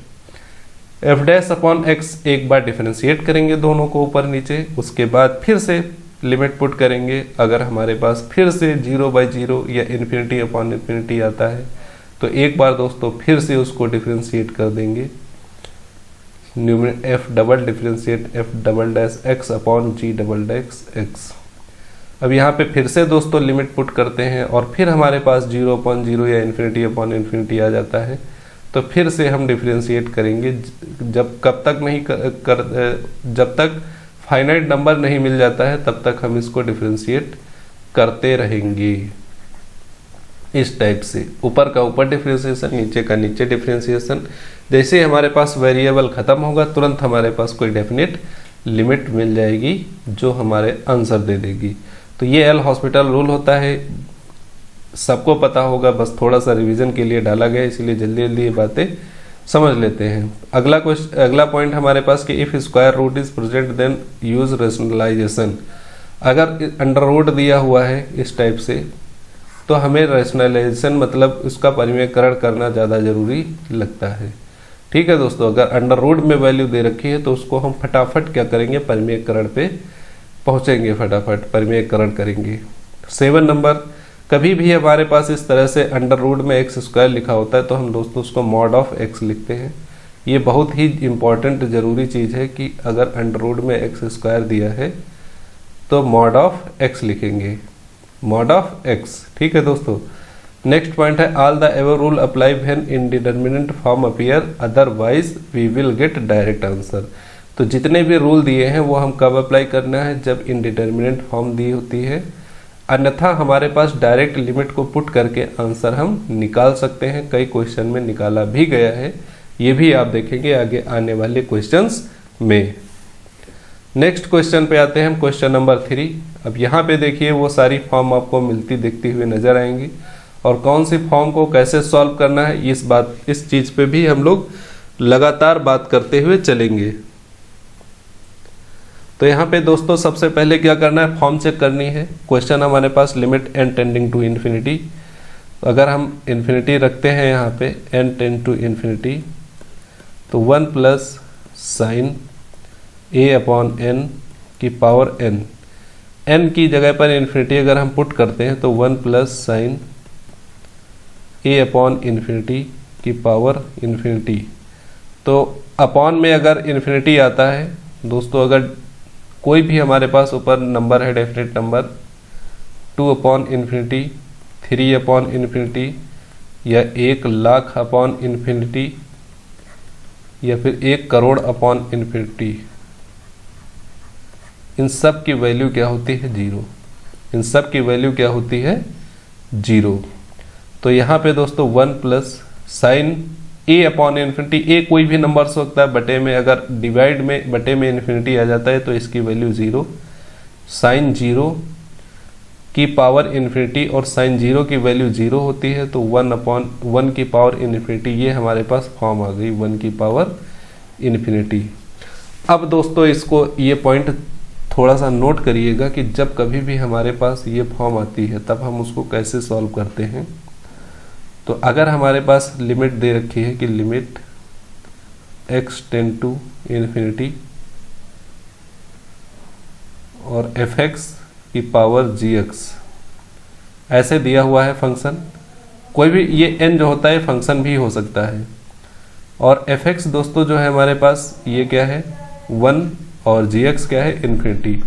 f'/x एक बार डिफरेंशिएट करेंगे दोनों को ऊपर नीचे, उसके बाद फिर से लिमिट पुट करेंगे। अगर हमारे पास फिर से 0/0 या इन्फिनिटी आता है तो एक बार दोस्तों फिर से उसको डिफरेंशिएट कर देंगे, f'(x/g'(x)। अब यहाँ पे फिर से दोस्तों लिमिट पुट करते हैं और फिर हमारे पास 0/0 या इन्फिनिटी आ जाता है तो फिर से हम डिफरेंशिएट करेंगे। जब तक फाइनाइट नंबर नहीं मिल जाता है तब तक हम इसको डिफरेंशिएट करते रहेंगे इस टाइप से, ऊपर का ऊपर डिफरेंशिएशन, नीचे का नीचे डिफरेंशिएशन। जैसे ही हमारे पास वेरिएबल खत्म होगा तुरंत हमारे पास कोई डेफिनेट लिमिट मिल जाएगी जो हमारे आंसर दे देगी। तो ये एल हॉस्पिटल रूल होता है, सबको पता होगा, बस थोड़ा सा रिवीजन के लिए डाला गया, इसलिए जल्दी जल्दी ये बातें समझ लेते हैं। अगला पॉइंट हमारे पास कि if square root is present then use rationalization. अगर अंडर रूट दिया हुआ है इस टाइप से तो हमें रैशनलाइजेशन मतलब उसका परिमेयकरण करना ज़्यादा जरूरी लगता है। ठीक है दोस्तों, अगर अंडर रूट में वैल्यू दे रखी है तो उसको हम फटाफट क्या करेंगे, परिमेयकरण पे पहुंचेंगे, फटाफट परिमेयकरण करेंगे। 7 नंबर, कभी भी हमारे पास इस तरह से अंडर रूट में एक्स स्क्वायर लिखा होता है तो हम दोस्तों उसको मॉड ऑफ एक्स लिखते हैं। ये बहुत ही इंपॉर्टेंट ज़रूरी चीज़ है कि अगर अंडर रूट में एक्स स्क्वायर दिया है तो मॉड ऑफ एक्स लिखेंगे, मॉड ऑफ एक्स। ठीक है दोस्तों, नेक्स्ट पॉइंट है all the ever rule apply when indeterminate form appear otherwise we will get direct answer. तो जितने भी रूल दिए हैं वो हम कब अप्लाई करना है, जब इंडिटरमिनेट फॉर्म दी होती है, अन्यथा हमारे पास डायरेक्ट लिमिट को पुट करके आंसर हम निकाल सकते हैं। कई क्वेश्चन में निकाला भी गया है, ये भी आप देखेंगे आगे आने वाले क्वेश्चंस में। नेक्स्ट क्वेश्चन पे आते हैं हम, क्वेश्चन नंबर 3। अब यहाँ पे देखिए वो सारी फॉर्म आपको मिलती दिखती हुई नजर आएंगी और कौन सी फॉर्म को कैसे सॉल्व करना है इस चीज पे भी हम लोग लगातार बात करते हुए चलेंगे। तो यहाँ पे दोस्तों सबसे पहले क्या करना है, फॉर्म चेक करनी है। क्वेश्चन हमारे पास limit n tending to infinity, अगर हम इन्फिनिटी रखते हैं यहाँ पे n टेंड टू इन्फिनिटी तो 1 plus sine a upon n की पावर n की जगह पर इन्फिनिटी अगर हम पुट करते हैं तो 1 plus sine a upon infinity की पावर इन्फिनिटी। तो अपॉन में अगर इन्फिनिटी आता है दोस्तों, अगर कोई भी हमारे पास ऊपर नंबर है definite number 2 upon infinity, 3 upon infinity या 1 लाख अपॉन इन्फिनिटी या फिर 1 करोड़ अपॉन इन्फिनिटी, इन सब की वैल्यू क्या होती है, 0। इन सब की वैल्यू क्या होती है, 0। तो यहाँ पे दोस्तों 1 plus sine a upon infinity, a कोई भी नंबर हो सकता है, बटे में अगर डिवाइड में बटे में इन्फिनिटी आ जाता है तो इसकी वैल्यू 0, साइन 0 की पावर इन्फिनिटी और साइन 0 की वैल्यू 0 होती है तो 1 अपॉन 1 की पावर इन्फिनिटी, ये हमारे पास फॉर्म आ गई 1 की पावर इन्फिनिटी। अब दोस्तों इसको ये पॉइंट थोड़ा सा नोट करिएगा कि जब कभी भी हमारे पास ये फॉर्म आती है तब हम उसको कैसे सॉल्व करते हैं। तो अगर हमारे पास लिमिट दे रखी है कि limit x tend to infinity और fx की पावर gx ऐसे दिया हुआ है फंक्शन, कोई भी ये n जो होता है फंक्शन भी हो सकता है, और fx दोस्तों जो है हमारे पास ये क्या है 1 और gx क्या है इन्फिनिटी।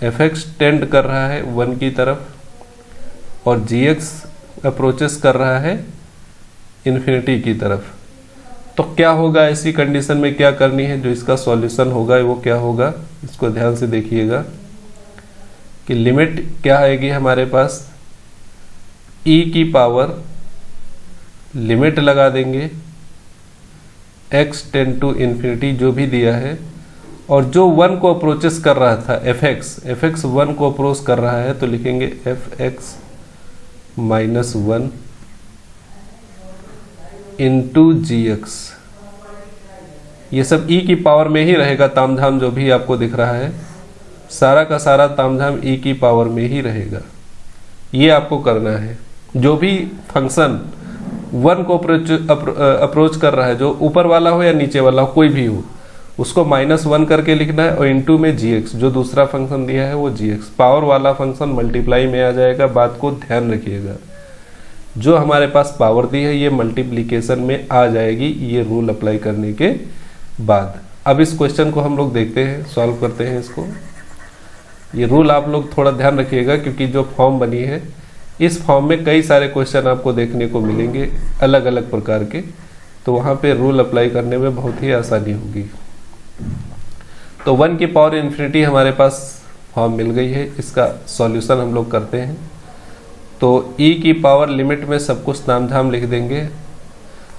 fx टेंड कर रहा है 1 की तरफ और gx अप्रोचेस कर रहा है इन्फिनिटी की तरफ। तो क्या होगा ऐसी कंडीशन में, क्या करनी है, जो इसका सॉल्यूशन होगा वो क्या होगा, इसको ध्यान से देखिएगा कि लिमिट क्या आएगी हमारे पास, e की पावर लिमिट लगा देंगे x टेंड टू इन्फिनिटी जो भी दिया है, और जो 1 को अप्रोचेस कर रहा था fx 1 को अप्रोच कर रहा है तो लिखेंगे fx माइनस 1 इंटू gx। ये सब e की पावर में ही रहेगा, तामझाम जो भी आपको दिख रहा है सारा का सारा तामझाम e की पावर में ही रहेगा। ये आपको करना है, जो भी फंक्शन 1 को अप्रोच कर रहा है, जो ऊपर वाला हो या नीचे वाला हो कोई भी हो, उसको -1 करके लिखना है और इनटू में gx, जो दूसरा फंक्शन दिया है वो gx, पावर वाला फंक्शन मल्टीप्लाई में आ जाएगा। बात को ध्यान रखिएगा, जो हमारे पास पावर दी है ये मल्टीप्लिकेशन में आ जाएगी, ये रूल अप्लाई करने के बाद। अब इस क्वेश्चन को हम लोग देखते हैं, सॉल्व करते हैं इसको। ये रूल आप लोग थोड़ा ध्यान रखिएगा क्योंकि जो फॉर्म बनी है इस फॉर्म में कई सारे क्वेश्चन आपको देखने को मिलेंगे अलग अलग प्रकार के, तो वहाँ पे रूल अप्लाई करने में बहुत ही आसानी होगी। तो 1 की पावर इन्फिनिटी हमारे पास फॉर्म मिल गई है, इसका सॉल्यूशन हम लोग करते हैं। तो e की पावर लिमिट में सब कुछ तामझाम लिख देंगे।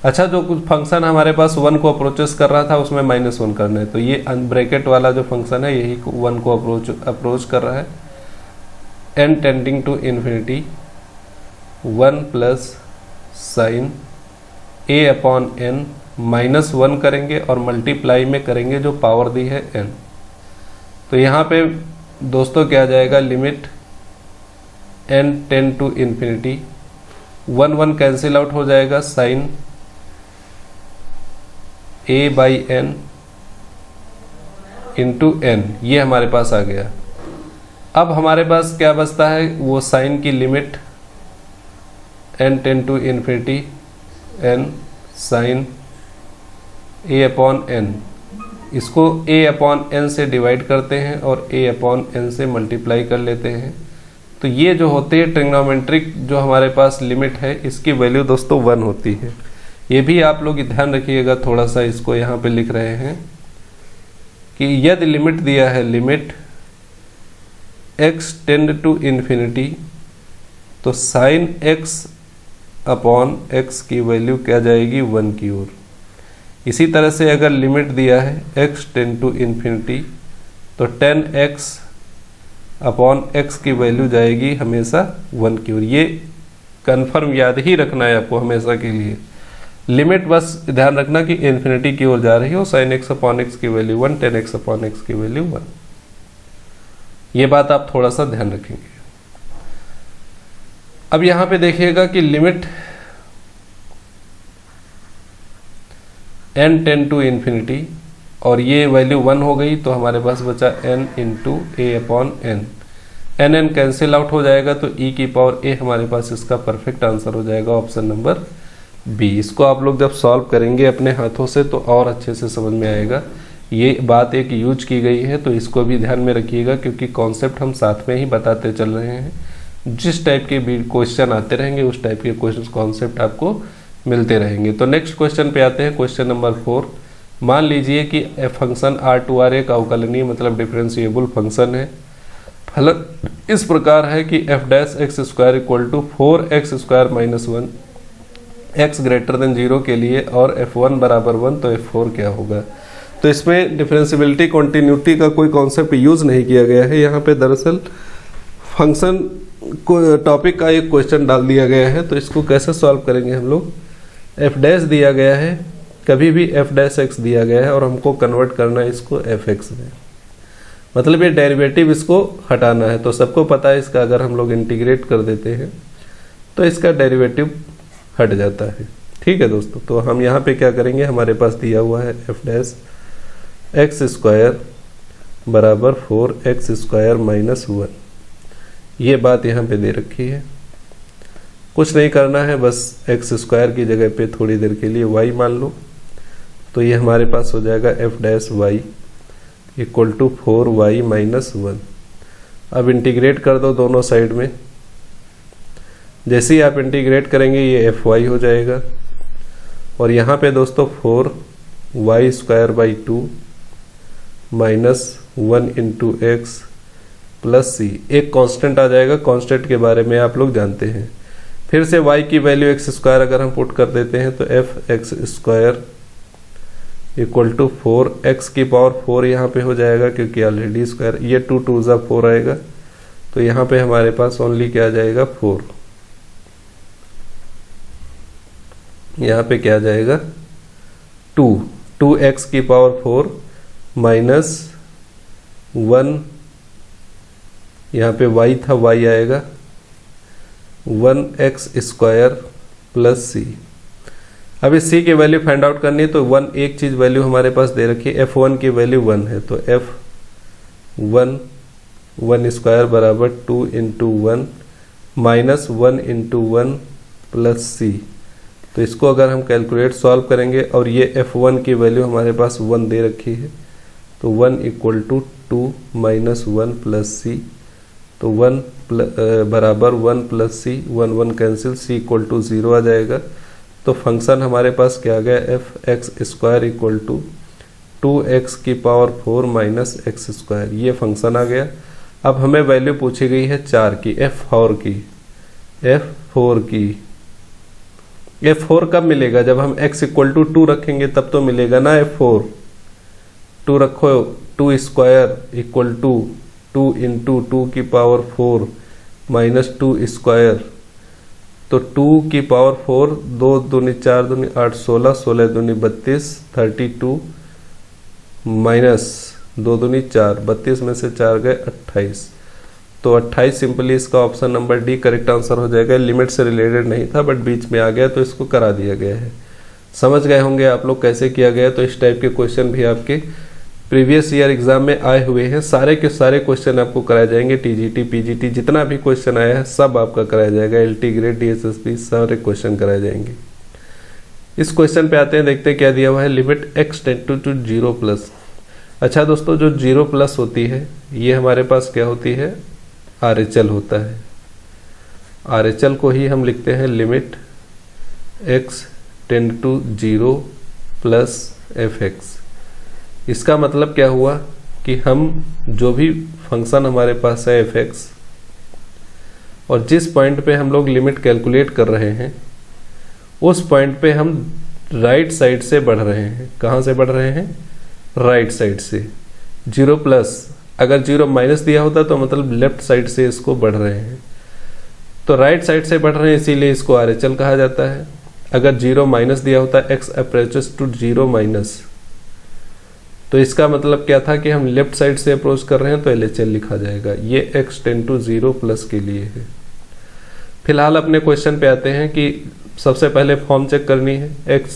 अच्छा, जो कुछ फंक्शन हमारे पास 1 को अप्रोचेस कर रहा था उसमें -1 करना है, तो ये ब्रैकेट वाला जो फंक्शन है यही 1 को अप्रोच कर रहा है। n tending to infinity 1 plus sine a upon n -1 करेंगे और मल्टीप्लाई में करेंगे जो पावर दी है n। तो यहाँ पे दोस्तों क्या आ जाएगा, limit n tend to infinity, 1 1 cancel out हो जाएगा, साइन a/n इंटू n, ये हमारे पास आ गया। अब हमारे पास क्या बचता है, वो साइन की limit n tend to infinity n sine a/n, इसको a/n से डिवाइड करते हैं और a/n से मल्टीप्लाई कर लेते हैं। तो ये जो होते हैं ट्रिग्नोमेट्रिक जो हमारे पास लिमिट है, इसकी वैल्यू दोस्तों 1 होती है। ये भी आप लोग ध्यान रखिएगा, थोड़ा सा इसको यहाँ पे लिख रहे हैं कि यदि लिमिट दिया है, limit x tend to infinity, तो साइन x/x की वैल्यू क्या जाएगी, 1 की ओर। इसी तरह से अगर लिमिट दिया है x टेंड टू इन्फिनिटी, तो 10x/x की वैल्यू जाएगी हमेशा 1 की ओर। ये कंफर्म याद ही रखना है आपको हमेशा के लिए। लिमिट बस ध्यान रखना कि इन्फिनिटी की ओर जा रही हो, sin x/x की वैल्यू 1, 10x/x की वैल्यू 1। ये बात आप थोड़ा सा ध्यान रखेंगे। अब यहां पे देखिएगा कि limit n tend to infinity और ये वैल्यू 1 हो गई, तो हमारे पास बचा n into a/n। n cancel out हो जाएगा, तो e की पावर a हमारे पास इसका परफेक्ट आंसर हो जाएगा, ऑप्शन नंबर बी। इसको आप लोग जब सॉल्व करेंगे अपने हाथों से तो और अच्छे से समझ में आएगा। ये बात एक यूज की गई है, तो इसको भी ध्यान में रखिएगा, क्योंकि कॉन्सेप्ट हम साथ में ही बताते चल रहे हैं। जिस टाइप के भी क्वेश्चन आते रहेंगे उस टाइप के क्वेश्चन कॉन्सेप्ट आपको मिलते रहेंगे। तो नेक्स्ट क्वेश्चन पे आते हैं, क्वेश्चन नंबर 4। मान लीजिए कि फंक्शन R2R एक अवकलनीय मतलब डिफरेंशिएबल फंक्शन है। फलन इस प्रकार है कि f' x² equal to 4x² minus 1 x greater than 0 के लिए और f1 बराबर 1, तो f4 क्या होगा। तो इसमें डिफरेंशिएबिलिटी कॉन्टिन्यूटी का कोई कॉन्सेप्ट यूज नहीं किया गया है। यहाँ पे दरअसल फंक्शन को टॉपिक का एक क्वेश्चन डाल दिया गया है। तो इसको कैसे सॉल्व करेंगे हम लोग, f' दिया गया है, कभी भी f' दिया गया है और हमको कन्वर्ट करना है इसको fx में, मतलब ये डेरिवेटिव इसको हटाना है। तो सबको पता है इसका, अगर हम लोग इंटीग्रेट कर देते हैं तो इसका डेरिवेटिव हट जाता है। ठीक है दोस्तों, तो हम यहाँ पे क्या करेंगे, हमारे पास दिया हुआ है f' बराबर 4x² माइनस 1, ये बात यहाँ पे दे रखी है। कुछ नहीं करना है, बस x² की जगह पे थोड़ी देर के लिए y मान लो, तो ये हमारे पास हो जाएगा f' equal to 4y minus 1। अब इंटीग्रेट कर दो दोनों साइड में, जैसे ही आप इंटीग्रेट करेंगे ये fy हो जाएगा, और यहाँ पे दोस्तों 4y² by 2 minus 1 into x plus c, एक कांस्टेंट आ जाएगा। कांस्टेंट के बारे में आप लोग जानते हैं। फिर से y की वैल्यू x² अगर हम पुट कर देते हैं तो fx² इक्वल टू 4x की पावर 4 यहाँ पे हो जाएगा, क्योंकि ऑलरेडी स्क्वायर, ये 2 2 ज़ा 4 आएगा, तो यहाँ पे हमारे पास ओनली क्या आ जाएगा 4। यहाँ पे क्या आ जाएगा 2x की पावर 4 माइनस 1, यहाँ पे y था, y आएगा 1x² प्लस सी। अब इस c की वैल्यू फाइंड आउट करनी है, तो 1 एक चीज वैल्यू हमारे पास दे रखी है, f1 की वैल्यू 1 है, तो f1 1² बराबर 2 into 1 minus 1 into 1 plus C. तो इसको अगर हम कैलकुलेट सॉल्व करेंगे और ये f1 की वैल्यू हमारे पास 1 दे रखी है, तो 1 equal to 2 minus 1 plus C, तो 1 बराबर 1 plus C, 1 1 cancel, C equal to 0 आ जाएगा। तो फंक्शन हमारे पास क्या आ गया, fx² इक्वल टू 2x की पावर 4 माइनस x², ये फंक्शन आ गया। अब हमें वैल्यू पूछी गई है 4 की, f4 कब मिलेगा, जब हम x इक्वल टू 2 रखेंगे तब तो मिलेगा ना f4। 2 रखो, 2² इक्वल टू 2 इंटू 2 की पावर 4 माइनस 2², तो 2 की पावर 4, 2 दूनी 4 दूनी 8, 16, 16 दूनी 32, 32 माइनस 2 दूनी 4, 32 में से 4 गए 28, तो 28 सिंपली इसका option number D correct answer हो जाएगा। लिमिट से रिलेटेड नहीं था बट बीच में आ गया तो इसको करा दिया गया है। समझ गए होंगे आप लोग कैसे किया गया। तो इस टाइप के क्वेश्चन भी आपके प्रीवियस ईयर एग्जाम में आए हुए हैं। सारे के सारे क्वेश्चन आपको कराए जाएंगे। टीजीटी पीजीटी जितना भी क्वेश्चन आया है सब आपका कराया जाएगा। एलटी ग्रेड डीएसएसपी सारे क्वेश्चन कराए जाएंगे। इस क्वेश्चन पे आते हैं, देखते हैं क्या दिया हुआ है। Limit x tend to 0 plus. अच्छा दोस्तों, जो 0 प्लस होती है ये हमारे पास क्या होती है, RHL होता है। RHL को ही हम लिखते हैं limit x tend to 0 plus fx। इसका मतलब क्या हुआ कि हम जो भी फंक्शन हमारे पास है fx, और जिस पॉइंट पे हम लोग लिमिट कैलकुलेट कर रहे हैं उस पॉइंट पे हम राइट साइड से बढ़ रहे हैं। कहाँ से बढ़ रहे हैं, राइट साइड से। 0 प्लस, अगर 0 माइनस दिया होता तो मतलब लेफ्ट साइड से इसको बढ़ रहे हैं, तो राइट साइड से बढ़ रहे हैं इसीलिए इसको RHL कहा जाता है। अगर 0 माइनस दिया होता x अप्रोचेस टू 0 माइनस, तो इसका मतलब क्या था कि हम लेफ्ट साइड से अप्रोच कर रहे हैं तो LHL लिखा जाएगा। ये x टेंड टू 0 प्लस के लिए है। फिलहाल अपने क्वेश्चन पे आते हैं कि सबसे पहले फॉर्म चेक करनी है। x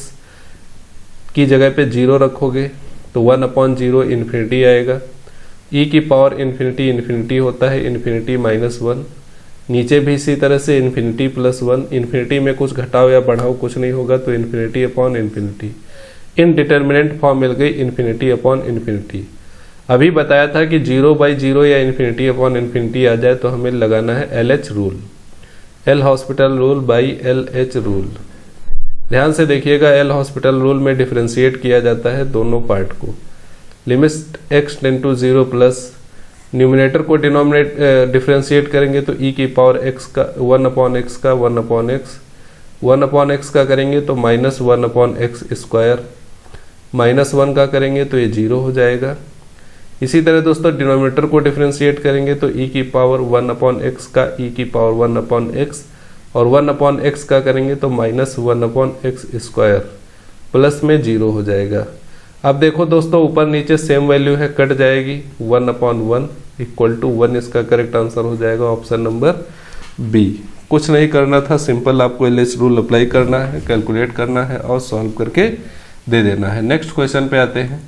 की जगह पे 0 रखोगे तो 1/0 इन्फिनिटी आएगा। e की पावर इन्फिनिटी इन्फिनिटी होता है, इन्फिनिटी माइनस 1। नीचे भी इसी तरह से इन्फिनिटी प्लस 1। इन्फिनिटी में कुछ घटाओ या बढ़ाओ कुछ नहीं होगा तो infinity upon infinity. Indeterminate form मिल गई, इन्फिनिटी अपॉन इन्फिनिटी। अभी बताया था कि 0/0 या इन्फिनिटी अपॉन इन्फिनिटी आ जाए तो हमें लगाना है LH rule, L'Hospital rule by LH rule. ध्यान से देखिएगा, एल हॉस्पिटल रूल में डिफ्रेंशिएट किया जाता है दोनों पार्ट को। Limit x tend to 0 plus, numerator को डिफ्रेंशिएट करेंगे तो e की पावर x का 1/x का 1/x, 1/x का करेंगे तो -1/x स्क्वायर, -1 का करेंगे तो ये 0 हो जाएगा। इसी तरह दोस्तों डिनोमिनेटर को डिफरेंशिएट करेंगे तो e की पावर 1/x का e की पावर 1/x, और 1/x का करेंगे तो -1/x स्क्वायर, प्लस में 0 हो जाएगा। अब देखो दोस्तों ऊपर नीचे सेम वैल्यू है, कट जाएगी। 1/1 इक्वल टू 1 इसका करेक्ट आंसर हो जाएगा, ऑप्शन नंबर बी। कुछ नहीं करना था, सिंपल आपको LH रूल अप्लाई करना है, कैलकुलेट करना है और सॉल्व करके दे देना है। नेक्स्ट क्वेश्चन पे आते हैं।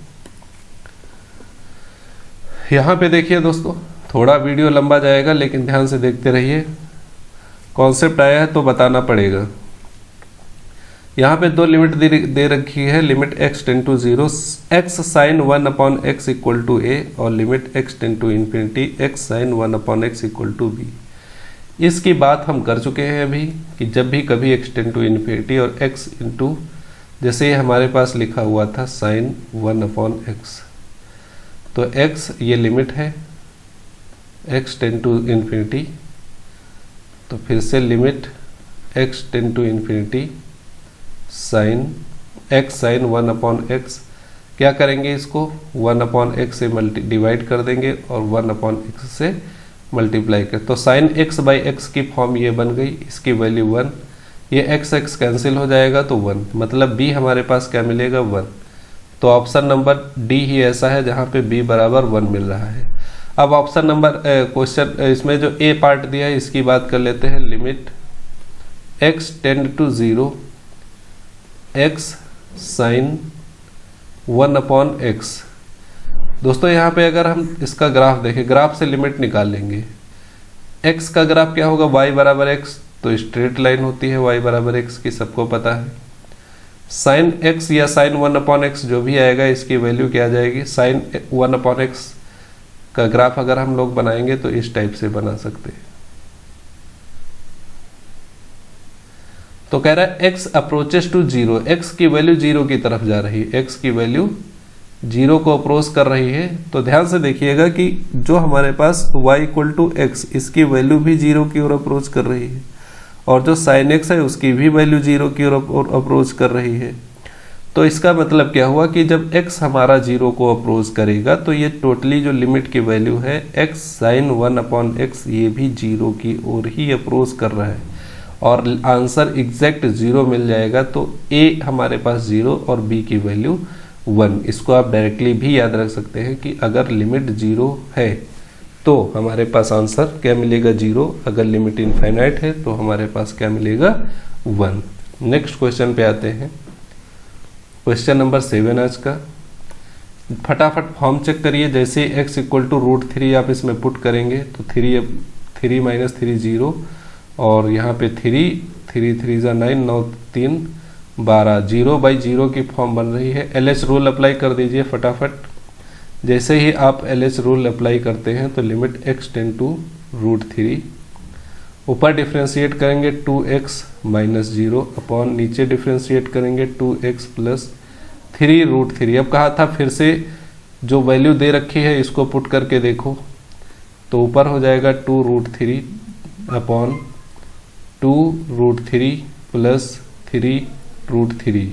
यहाँ पे देखिए दोस्तों, थोड़ा वीडियो लंबा जाएगा लेकिन ध्यान से देखते रहिए। कॉन्सेप्ट आया है तो बताना पड़ेगा। यहाँ पे दो लिमिट दे रखी है, limit x tend to 0 x sine 1/x equal to a, और limit x tend to infinity x sine 1/x equal to b। इसकी बात हम कर चुके हैं अभी कि जब भी कभी x टेंड टू इन्फिनिटी और x इंटू, जैसे हमारे पास लिखा हुआ था साइन 1/x, तो x ये लिमिट है x टेंड टू इन्फिनिटी, तो फिर से limit x tend to infinity sine x sine 1/x, क्या करेंगे इसको 1/x से डिवाइड कर देंगे और 1/x से मल्टीप्लाई कर, तो साइन x बाई एक्स की फॉर्म ये बन गई, इसकी वैल्यू 1, ये x कैंसिल हो जाएगा तो 1, मतलब b हमारे पास क्या मिलेगा 1। तो ऑप्शन नंबर डी ही ऐसा है जहाँ पे b बराबर 1 मिल रहा है। अब ऑप्शन नंबर क्वेश्चन इसमें जो a पार्ट दिया है इसकी बात कर लेते हैं। Limit x tend to 0 x sine 1/x। दोस्तों यहाँ पे अगर हम इसका ग्राफ देखें, ग्राफ से लिमिट निकाल लेंगे। x का ग्राफ क्या होगा, y बराबर x, तो स्ट्रेट लाइन होती है y बराबर x की, सबको पता है। साइन x या साइन 1/x जो भी आएगा इसकी वैल्यू क्या आ जाएगी, साइन 1/x का ग्राफ अगर हम लोग बनाएंगे तो इस टाइप से बना सकते हैं। तो कह रहा है x अप्रोचेस टू 0, x की वैल्यू 0 की तरफ जा रही है, x की वैल्यू 0 को अप्रोच कर रही है। तो ध्यान से देखिएगा कि जो हमारे पास y इक्वल टू एक्स, इसकी वैल्यू भी 0 की ओर अप्रोच कर रही है, और जो साइन x है उसकी भी वैल्यू 0 की ओर अप्रोच कर रही है। तो इसका मतलब क्या हुआ कि जब x हमारा 0 को अप्रोच करेगा तो ये टोटली जो लिमिट की वैल्यू है x साइन 1/x ये भी 0 की ओर ही अप्रोच कर रहा है। और आंसर एग्जैक्ट 0 मिल जाएगा, तो ए हमारे पास 0 और बी की वैल्यू 1। इसको आप डायरेक्टली भी याद रख सकते हैं कि अगर लिमिट 0 है तो हमारे पास आंसर क्या मिलेगा 0, अगर लिमिट इनफाइनाइट है तो हमारे पास क्या मिलेगा 1। नेक्स्ट क्वेश्चन पे आते हैं, क्वेश्चन नंबर 7 आज का। फटाफट फॉर्म चेक करिए। जैसे x इक्वल टू √3 आप इसमें पुट करेंगे तो 3 माइनस 3 0, और यहाँ पे 3 3 जा 9, 9 3 12, 0/0 की फॉर्म बन रही है। LH रूल अप्लाई कर दीजिए फटाफट। जैसे ही आप LH रूल अप्लाई करते हैं तो लिमिट x टेंड टू √3, ऊपर डिफ्रेंशिएट करेंगे 2x माइनस 0 अपॉन नीचे डिफ्रेंशिएट करेंगे 2x प्लस 3 √3। अब कहा था फिर से जो वैल्यू दे रखी है इसको पुट करके देखो, तो ऊपर हो जाएगा 2 √3 अपॉन 2 √3 प्लस 3 √3।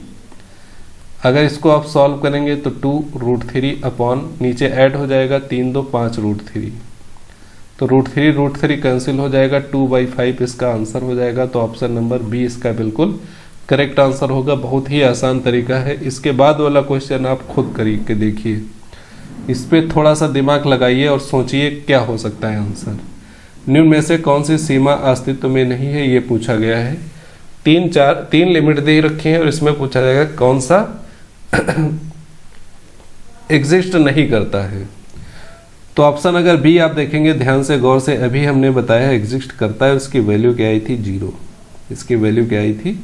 अगर इसको आप सॉल्व करेंगे तो 2 √3 अपॉन नीचे ऐड हो जाएगा 3 2 5 √3, तो √3 कैंसिल हो जाएगा, 2/5 इसका आंसर हो जाएगा। तो ऑप्शन नंबर बी इसका बिल्कुल करेक्ट आंसर होगा। बहुत ही आसान तरीका है। इसके बाद वाला क्वेश्चन आप खुद करके देखिए, इस पे थोड़ा सा दिमाग लगाइए और सोचिए क्या हो सकता है आंसर। निम्न में से कौन सी सीमा अस्तित्व में नहीं है, ये पूछा गया है। 3 लिमिट दे रखी हैं और इसमें पूछा जाएगा कौन सा एग्जिस्ट नहीं करता है। तो ऑप्शन अगर बी आप देखेंगे ध्यान से गौर से, अभी हमने बताया एग्जिस्ट करता है, उसकी वैल्यू क्या आई थी 0, इसकी वैल्यू क्या आई थी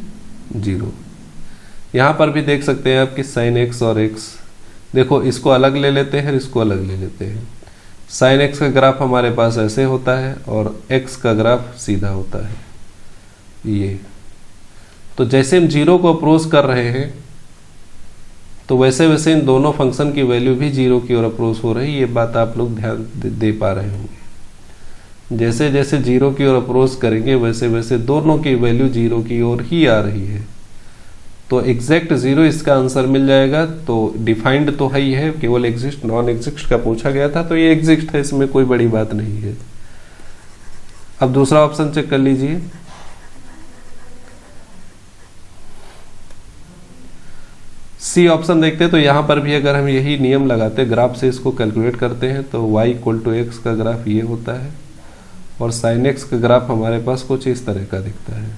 0। यहाँ पर भी देख सकते हैं आपकी sin x और x, देखो इसको अलग ले लेते हैं, इसको अलग ले लेते हैं। sin x का ग्राफ हमारे पास ऐसे होता है और x का ग्राफ सीधा होता है ये। तो जैसे हम 0 को अप्रोच कर रहे हैं तो वैसे वैसे इन दोनों फंक्शन की वैल्यू भी 0 की ओर अप्रोच हो रही है। ये बात आप लोग ध्यान दे पा रहे होंगे। जैसे जैसे 0 की ओर अप्रोच करेंगे वैसे वैसे दोनों की वैल्यू 0 की ओर ही आ रही है। तो एग्जैक्ट 0 इसका आंसर मिल जाएगा। तो डिफाइंड तो है ही है, केवल एग्जिस्ट नॉन एग्जिस्ट का पूछा गया था, तो ये एग्जिस्ट है, इसमें कोई बड़ी बात नहीं है। अब दूसरा ऑप्शन चेक कर लीजिए। सी ऑप्शन देखते हैं तो यहां पर भी अगर हम यही नियम लगाते ग्राफ से इसको कैलकुलेट करते हैं तो y इक्वल टू एक्स का ग्राफ ये होता है और sin x का ग्राफ हमारे पास कुछ इस तरह का दिखता है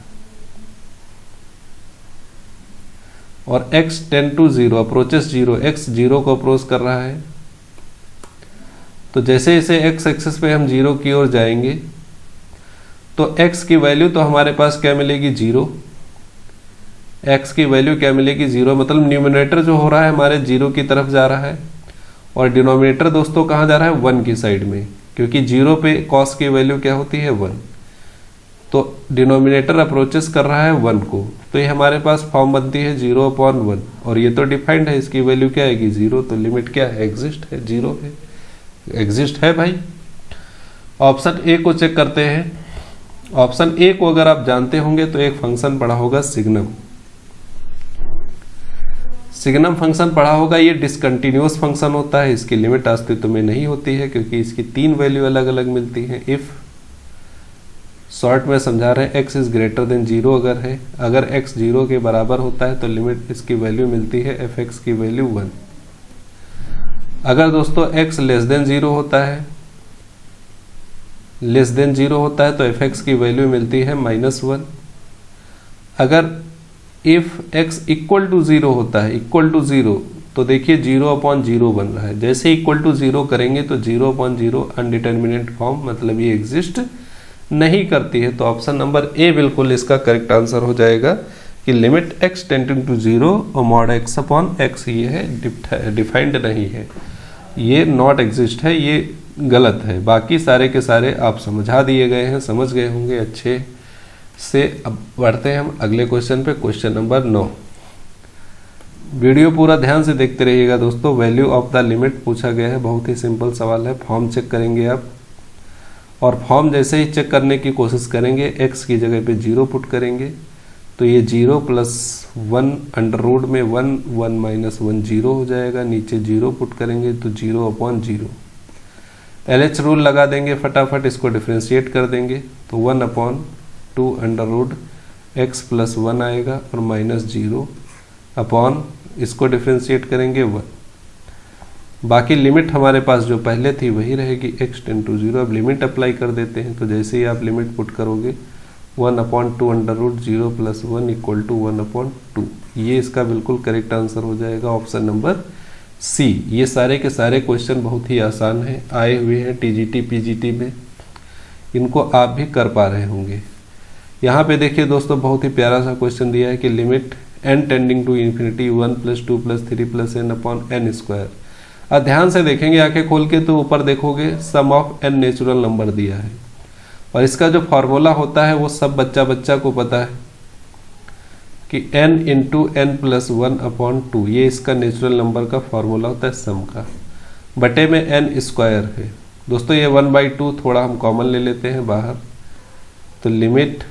और x tend to 0 approaches 0, x 0 को अप्रोच कर रहा है। तो जैसे जैसे x एक्सिस पे हम 0 की ओर जाएंगे तो x की वैल्यू तो हमारे पास क्या मिलेगी 0, x की वैल्यू क्या मिलेगी 0, मतलब न्यूमरेटर जो हो रहा है हमारे 0 की तरफ जा रहा है और डिनोमिनेटर दोस्तों कहाँ जा रहा है 1 की साइड में, क्योंकि 0 पे cos की वैल्यू क्या होती है 1। तो डिनोमिनेटर अप्रोचेस कर रहा है 1 को, तो ये हमारे पास फॉर्म बनती है 0/1 और ये तो डिफाइंड है, इसकी वैल्यू क्या आएगी 0। तो लिमिट क्या है एग्जिस्ट है, 0 है, एग्जिस्ट है भाई। ऑप्शन ए को चेक करते हैं। ऑप्शन ए को अगर आप जानते होंगे तो एक फंक्शन पढ़ा होगा सिग्नम। सिग्नम फंक्शन पढ़ा होगा, ये डिसकंटिन्यूअस फंक्शन होता है, इसकी लिमिट अस्तित्व में नहीं होती है क्योंकि इसकी 3 वैल्यू अलग अलग मिलती हैं। इफ शॉर्ट में समझा रहे हैं x इज ग्रेटर देन 0 अगर x 0 के बराबर होता है तो लिमिट इसकी वैल्यू मिलती है f(x) की वैल्यू 1। अगर दोस्तों x लेस देन 0 होता है, तो f(x) की वैल्यू मिलती है -1। अगर इफ x इक्वल टू 0 होता है, इक्वल टू 0, तो देखिए 0/0 बन रहा है। जैसे इक्वल टू 0 करेंगे तो 0/0 अनडिटर्मिनेट फॉर्म, मतलब ये एग्जिस्ट नहीं करती है। तो ऑप्शन नंबर ए बिल्कुल इसका करेक्ट आंसर हो जाएगा कि लिमिट x टेंडिंग टू 0 और मॉड x/x ये है, डिफाइंड नहीं है, ये नॉट एग्जिस्ट है, ये गलत है। बाकी सारे के सारे आप समझा दिए गए हैं, समझ गए होंगे अच्छे से। अब बढ़ते हैं हम अगले क्वेश्चन पे, क्वेश्चन नंबर 9। वीडियो पूरा ध्यान से देखते रहिएगा दोस्तों। वैल्यू ऑफ द लिमिट पूछा गया है, बहुत ही सिंपल सवाल है। फॉर्म चेक करेंगे आप और फॉर्म जैसे ही चेक करने की कोशिश करेंगे x की जगह पे 0 पुट करेंगे तो ये 0 + 1 अंडर रूट में 1 1 - 1 0 हो जाएगा। नीचे 0 पुट करेंगे तो 0/0। LH रूल लगा देंगे फटाफट, इसको डिफ्रेंशिएट कर देंगे तो 1/2 अंडर रूट x प्लस 1 आएगा और माइनस 0 अपॉन इसको डिफ्रेंशिएट करेंगे 1। बाकी लिमिट हमारे पास जो पहले थी वही रहेगी, x टेंड टू 0। अब लिमिट अप्लाई कर देते हैं, तो जैसे ही आप लिमिट पुट करोगे 1/2 under root 0 plus 1 equal to 1/2। ये इसका बिल्कुल करेक्ट आंसर हो जाएगा, ऑप्शन नंबर सी। ये सारे के सारे क्वेश्चन बहुत ही आसान हैं, आए हुए हैं टीजीटी पीजीटी में, इनको आप भी कर पा रहे होंगे। यहाँ पे देखिए दोस्तों, बहुत ही प्यारा सा क्वेश्चन दिया है कि limit n tending to infinity 1 + 2 + 3 + n upon n square. अब ध्यान से देखेंगे आंखें खोल के, तो ऊपर देखोगे सम ऑफ n नेचुरल नंबर दिया है, और इसका जो फार्मूला होता है वो सब बच्चा को पता है कि n इंटू n + 1/2, ये इसका नेचुरल नंबर का फार्मूला होता है सम का, बटे में n स्क्वायर है। दोस्तों ये 1/2 थोड़ा हम कॉमन ले लेते हैं बाहर, तो limit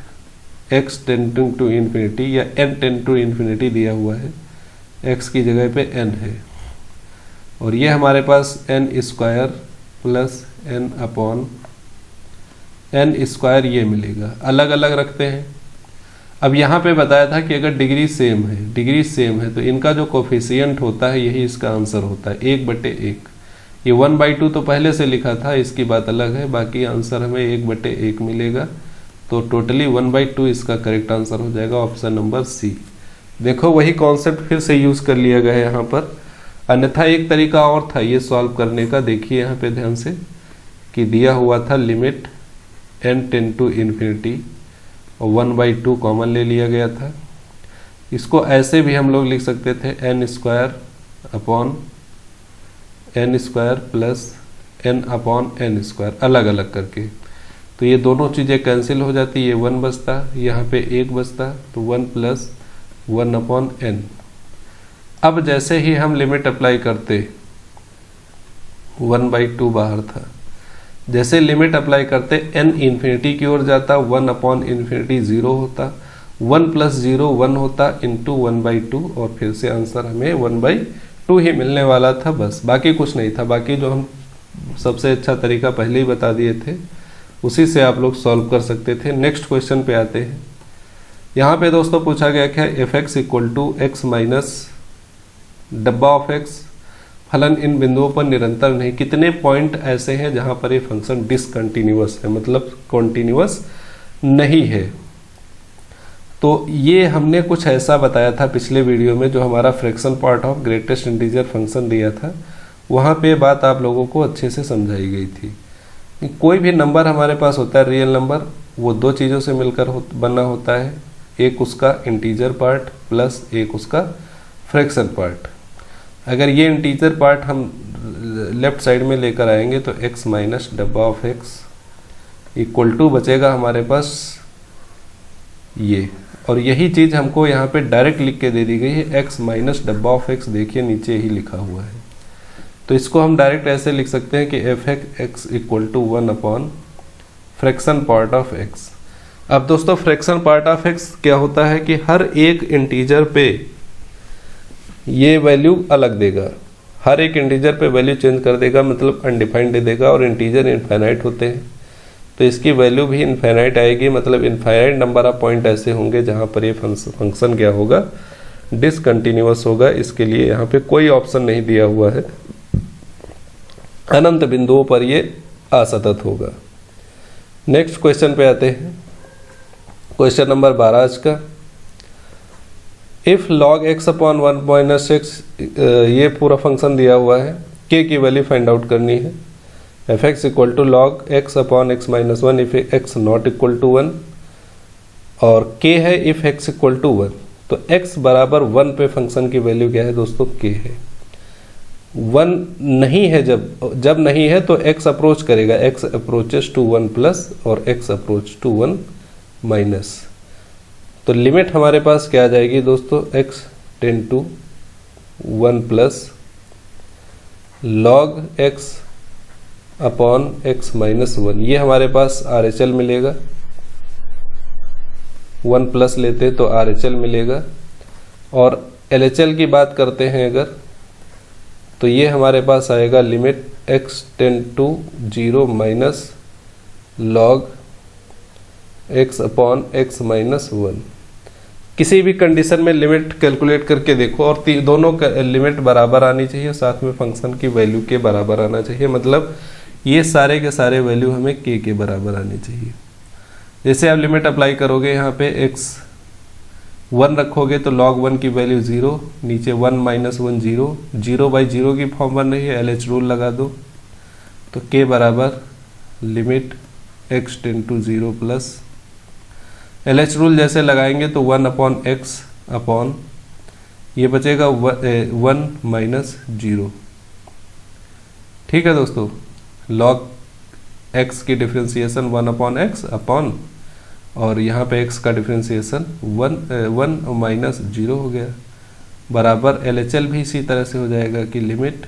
x tending to infinity या n टेंड टू इन्फिनिटी दिया हुआ है, x की जगह पे n है, और ये हमारे पास n square plus n upon n square ये मिलेगा। अलग अलग रखते हैं। अब यहाँ पे बताया था कि अगर डिग्री सेम है तो इनका जो कोफिशिएंट होता है यही इसका आंसर होता है, 1/1। ये 1/2 तो पहले से लिखा था, इसकी बात अलग है, बाकी आंसर हमें 1/1 मिलेगा, तो टोटली 1/2 इसका करेक्ट आंसर हो जाएगा, ऑप्शन नंबर सी। देखो वही कॉन्सेप्ट फिर से यूज कर लिया गया है यहाँ पर, अन्यथा एक तरीका और था ये सॉल्व करने का। देखिए यहाँ पे ध्यान से कि दिया हुआ था limit n tend to infinity और 1/2 कॉमन ले लिया गया था। इसको ऐसे भी हम लोग लिख सकते थे n square upon n square plus n upon n square, अलग अलग करके, तो ये दोनों चीज़ें कैंसिल हो जाती, ये 1 बचता, यहाँ पे 1 बचता, तो 1 + 1/n। अब जैसे ही हम लिमिट अप्लाई करते, 1/2 बाहर था, जैसे लिमिट अप्लाई करते n इन्फिनिटी की ओर जाता, 1/∞ 0 होता, 1 + 0 1 होता इंटू 1/2, और फिर से आंसर हमें 1/2 ही मिलने वाला था, बस बाकी कुछ नहीं था। बाकी जो हम सबसे अच्छा तरीका पहले ही बता दिए थे, उसी से आप लोग सॉल्व कर सकते थे। नेक्स्ट क्वेश्चन पे आते हैं। यहाँ पे दोस्तों पूछा गया क्या, f(x = x माइनस डब्बा ऑफ x फलन इन बिंदुओं पर निरंतर नहीं। कितने पॉइंट ऐसे हैं जहां पर ये फंक्शन डिसकंटिन्यूअस है, मतलब कॉन्टिन्यूअस नहीं है। तो ये हमने कुछ ऐसा बताया था पिछले वीडियो में, जो हमारा fraction part of greatest integer function दिया था, वहाँ पे बात आप लोगों को अच्छे से समझाई गई थी। कोई भी नंबर हमारे पास होता है रियल नंबर, वो दो चीज़ों से मिलकर बना होता है, एक उसका इंटीजर पार्ट प्लस एक उसका फ्रैक्शन पार्ट। अगर ये इंटीजर पार्ट हम लेफ्ट साइड में लेकर आएंगे तो x माइनस डब्बा ऑफ x इक्वल टू बचेगा हमारे पास ये, और यही चीज़ हमको यहाँ पे डायरेक्ट लिख के दे दी गई है, x माइनस डब्बा ऑफ x, देखिए नीचे ही लिखा हुआ है। तो इसको हम डायरेक्ट ऐसे लिख सकते हैं कि f(x) = 1 upon fraction part of x। अब दोस्तों फ्रैक्शन पार्ट ऑफ x क्या होता है कि हर एक इंटीजर पे ये वैल्यू अलग देगा, हर एक इंटीजर पे वैल्यू चेंज कर देगा, मतलब अनडिफाइंड दे देगा, और इंटीजर इनफाइनाइट होते हैं तो इसकी वैल्यू भी इनफाइनाइट आएगी, मतलब इनफाइनाइट नंबर ऑफ पॉइंट ऐसे होंगे जहाँ पर ये फंक्शन क्या होगा, डिसकंटिन्यूअस होगा। इसके लिए यहाँ पे कोई ऑप्शन नहीं दिया हुआ है, अनंत बिंदुओं पर ये असतत होगा। नेक्स्ट क्वेश्चन पे आते हैं, क्वेश्चन नंबर 12 आज का। If log x upon 1 - x, ये पूरा फंक्शन दिया हुआ है, k की वैल्यू फाइंड आउट करनी है। f(x) = log x upon x - 1 if x not equal to 1, और k है इफ x = 1। तो x बराबर 1 पे फंक्शन की वैल्यू क्या है दोस्तों, k है। 1 नहीं है, जब नहीं है तो x अप्रोच करेगा, x अप्रोचेस टू 1 प्लस और x अप्रोच टू 1 माइनस। तो लिमिट हमारे पास क्या आ जाएगी दोस्तों, x tend to 1 plus log x upon x minus 1, ये हमारे पास RHL मिलेगा, 1 प्लस लेते तो RHL मिलेगा। और LHL की बात करते हैं अगर, तो ये हमारे पास आएगा limit x tend to 0 minus log x upon x minus 1। किसी भी कंडीशन में लिमिट कैलकुलेट करके देखो और दोनों लिमिट बराबर आनी चाहिए, साथ में फंक्शन की वैल्यू के बराबर आना चाहिए, मतलब ये सारे के सारे वैल्यू हमें के बराबर आनी चाहिए। जैसे आप लिमिट अप्लाई करोगे यहाँ पे x 1 रखोगे तो log 1 की वैल्यू 0, नीचे 1 माइनस 1 0, 0/0 की फॉर्म बन रही है, LH रूल लगा दो तो k बराबर limit x tend to 0 plus LH rule जैसे लगाएंगे तो 1/x अपॉन ये बचेगा 1 माइनस 0। ठीक है दोस्तों, log x की डिफ्रेंसिएशन 1/x अपॉन और यहाँ पे x का डिफ्रेंसिएशन 1 माइनस 0 हो गया, बराबर LHL भी इसी तरह से हो जाएगा कि limit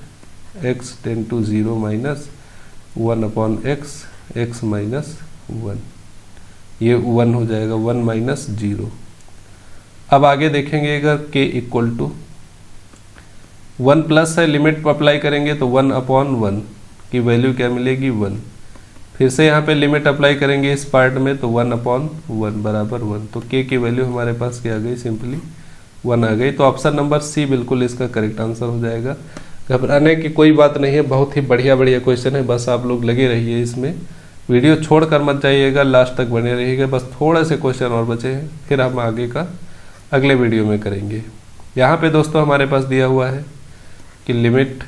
x tend to 0 minus 1/x x minus 1, ये 1 हो जाएगा 1 माइनस 0। अब आगे देखेंगे अगर k इक्वल टू 1 प्लस है, लिमिट अप्लाई करेंगे तो 1/1 की वैल्यू क्या मिलेगी 1, फिर से यहाँ पे लिमिट अप्लाई करेंगे इस पार्ट में तो 1/1 बराबर 1, तो k की वैल्यू हमारे पास क्या आ गई, सिंपली 1 आ गई। तो ऑप्शन नंबर सी बिल्कुल इसका करेक्ट आंसर हो जाएगा। घबराने की कोई बात नहीं है, बहुत ही बढ़िया क्वेश्चन है, बस आप लोग लगे रहिए इसमें, वीडियो छोड़ कर मत जाइएगा, लास्ट तक बने रहिएगा। बस थोड़े से क्वेश्चन और बचे हैं, फिर हम आगे का अगले वीडियो में करेंगे। यहाँ पे दोस्तों हमारे पास दिया हुआ है कि limit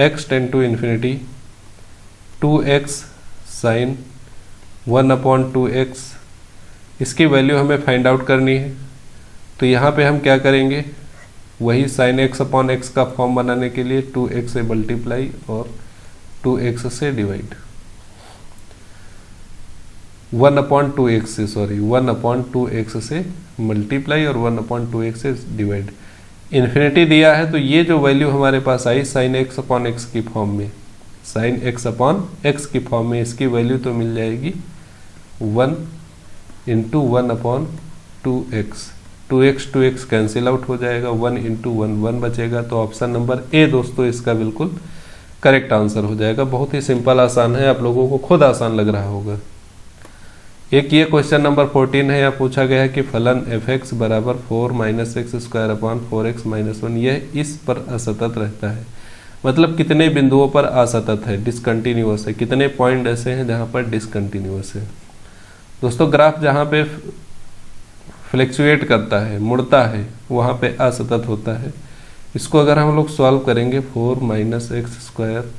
x tend to infinity 2x sine 1/2x, इसकी वैल्यू हमें फाइंड आउट करनी है। तो यहाँ पे हम क्या करेंगे, वही साइन x/x का फॉर्म बनाने के लिए 2x से मल्टीप्लाई और 2x से डिवाइड, 1/2x से, सॉरी 1/2x से मल्टीप्लाई और 1/2x से डिवाइड। इन्फिनिटी दिया है तो ये जो वैल्यू हमारे पास आई साइन x/x की फॉर्म में, साइन x/x की फॉर्म में, इसकी वैल्यू तो मिल जाएगी 1 into 1/2x, 2x cancel out हो जाएगा, 1 इंटू 1 बचेगा। तो ऑप्शन नंबर ए दोस्तों इसका बिल्कुल करेक्ट आंसर हो जाएगा। बहुत ही सिंपल आसान है, आप लोगों को खुद आसान लग रहा होगा। एक ये क्वेश्चन नंबर 14 है, यहाँ पूछा गया है कि फलन f(x) बराबर 4 minus x square upon 4x minus 1, यह इस पर असतत रहता है। मतलब कितने बिंदुओं पर असतत है, डिसकंटिन्यूअस है, कितने पॉइंट ऐसे हैं जहाँ पर डिसकंटिन्यूअस है। दोस्तों ग्राफ जहाँ पे फ्लैक्चुएट करता है, मुड़ता है, वहाँ पे असतत होता है। इसको अगर हम लोग सॉल्व करेंगे 4 minus x square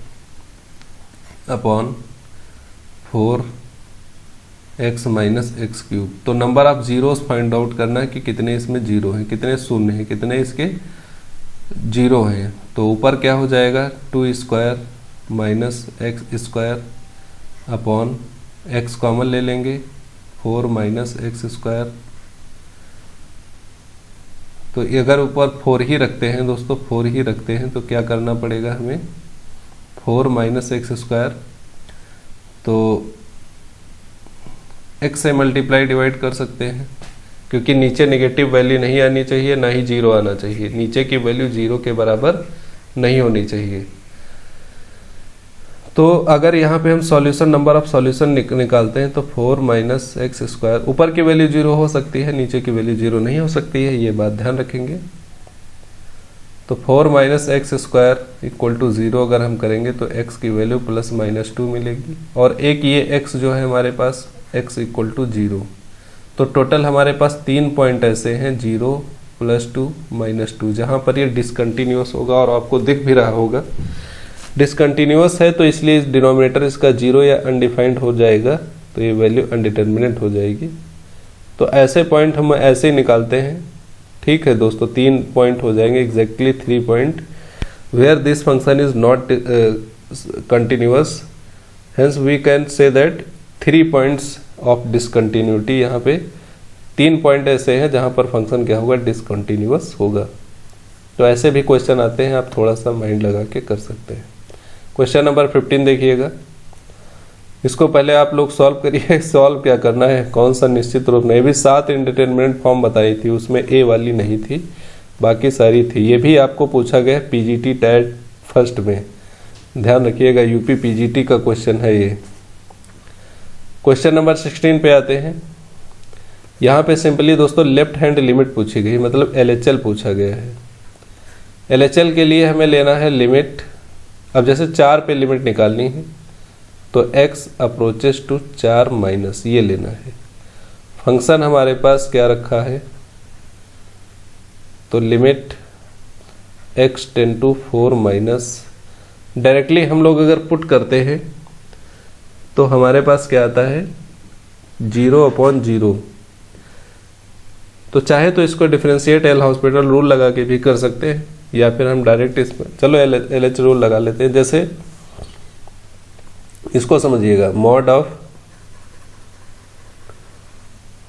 upon 4x minus x cube, तो number of zeros find out करना है कि कितने इसमें जीरो हैं, कितने शून्य हैं, कितने इसके जीरो हैं। तो ऊपर क्या हो जाएगा 2² minus x square upon x common ले लेंगे 4 माइनस एक्स स्क्वायर। तो अगर ऊपर 4 ही रखते हैं दोस्तों, 4 ही रखते हैं तो क्या करना पड़ेगा हमें, 4 माइनस एक्स स्क्वायर, तो x से मल्टीप्लाई डिवाइड कर सकते हैं, क्योंकि नीचे नेगेटिव वैल्यू नहीं आनी चाहिए, ना ही जीरो आना चाहिए, नीचे की वैल्यू जीरो के बराबर नहीं होनी चाहिए। तो अगर यहाँ पे हम सॉल्यूशन, नंबर ऑफ सॉल्यूशन निकालते हैं तो 4 माइनस एक्स स्क्वायर, ऊपर की वैल्यू जीरो हो सकती है, नीचे की वैल्यू जीरो नहीं हो सकती है, ये बात ध्यान रखेंगे। तो 4 minus x square equal to 0 अगर हम करेंगे तो x की वैल्यू प्लस माइनस 2 मिलेगी, और एक ये x जो है हमारे पास x इक्वल टू 0। तो टोटल हमारे पास 3 पॉइंट ऐसे हैं 0 + 2 -2, जहाँ पर ये डिसकंटिन्यूअस होगा, और आपको दिख भी रहा होगा डिसकंटिन्यूअस है, तो इसलिए डिनोमिनेटर इसका 0 या अनडिफाइंड हो जाएगा, तो ये वैल्यू अनडिटर्मिनेट हो जाएगी। तो ऐसे पॉइंट हम ऐसे ही निकालते हैं। ठीक है दोस्तों, 3 पॉइंट हो जाएंगे, exactly 3 point where this function is not continuous, hence we can say that 3 points of discontinuity. यहाँ पे 3 पॉइंट ऐसे हैं जहाँ पर फंक्शन क्या होगा, डिसकंटिन्यूअस होगा। तो ऐसे भी क्वेश्चन आते हैं, आप थोड़ा सा माइंड लगा के कर सकते हैं। क्वेश्चन नंबर 15 देखिएगा, इसको पहले आप लोग सॉल्व करिए। सॉल्व क्या करना है, कौन सा निश्चित रूप में, ये भी 7 इंडिटरमिनेट फॉर्म बताई थी, उसमें ए वाली नहीं थी, बाकी सारी थी। ये भी आपको पूछा गया पीजीटी टैट फर्स्ट में, ध्यान रखिएगा, यूपी पीजीटी का क्वेश्चन है ये। क्वेश्चन नंबर 16 पे आते हैं। यहाँ पे सिंपली दोस्तों लेफ्ट हैंड लिमिट पूछी गई, मतलब LHL पूछा गया है। LHL के लिए हमें लेना है लिमिट, अब जैसे 4 पे लिमिट निकालनी है तो x अप्रोचेस टू 4 माइनस ये लेना है। फंक्शन हमारे पास क्या रखा है, तो limit x tend to 4 minus, directly हम लोग अगर पुट करते हैं तो हमारे पास क्या आता है 0/0। तो चाहे तो इसको डिफरेंशिएट एल हॉस्पिटल रूल लगा के भी कर सकते हैं, या फिर हम डायरेक्ट इसमें चलो LH रूल लगा लेते हैं। जैसे इसको समझिएगा,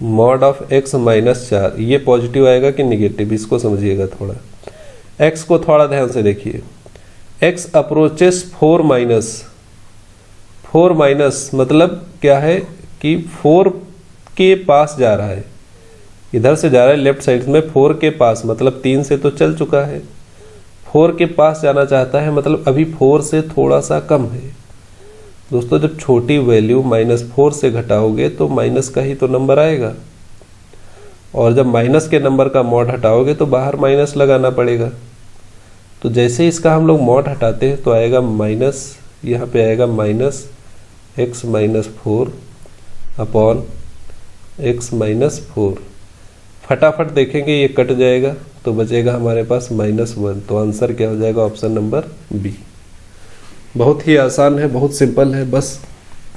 मॉड ऑफ x माइनस 4, ये पॉजिटिव आएगा कि निगेटिव, इसको समझिएगा थोड़ा। x को थोड़ा ध्यान से देखिए, x अप्रोचेस 4 माइनस मतलब क्या है कि 4 के पास जा रहा है, इधर से जा रहा है लेफ्ट साइड में 4 के पास, मतलब 3 से तो चल चुका है, 4 के पास जाना चाहता है, मतलब अभी 4 से थोड़ा सा कम है। दोस्तों जब छोटी वैल्यू -4 से घटाओगे तो माइनस का ही तो नंबर आएगा, और जब माइनस के नंबर का मॉड हटाओगे तो बाहर माइनस लगाना पड़ेगा। तो जैसे इसका हम लोग मॉड हटाते हैं तो आएगा माइनस, यहाँ पे आएगा -x - 4 अपॉन x - 4। फटाफट देखेंगे ये कट जाएगा तो बचेगा हमारे पास -1। तो आंसर क्या हो जाएगा, ऑप्शन नंबर बी। बहुत ही आसान है, बहुत सिंपल है, बस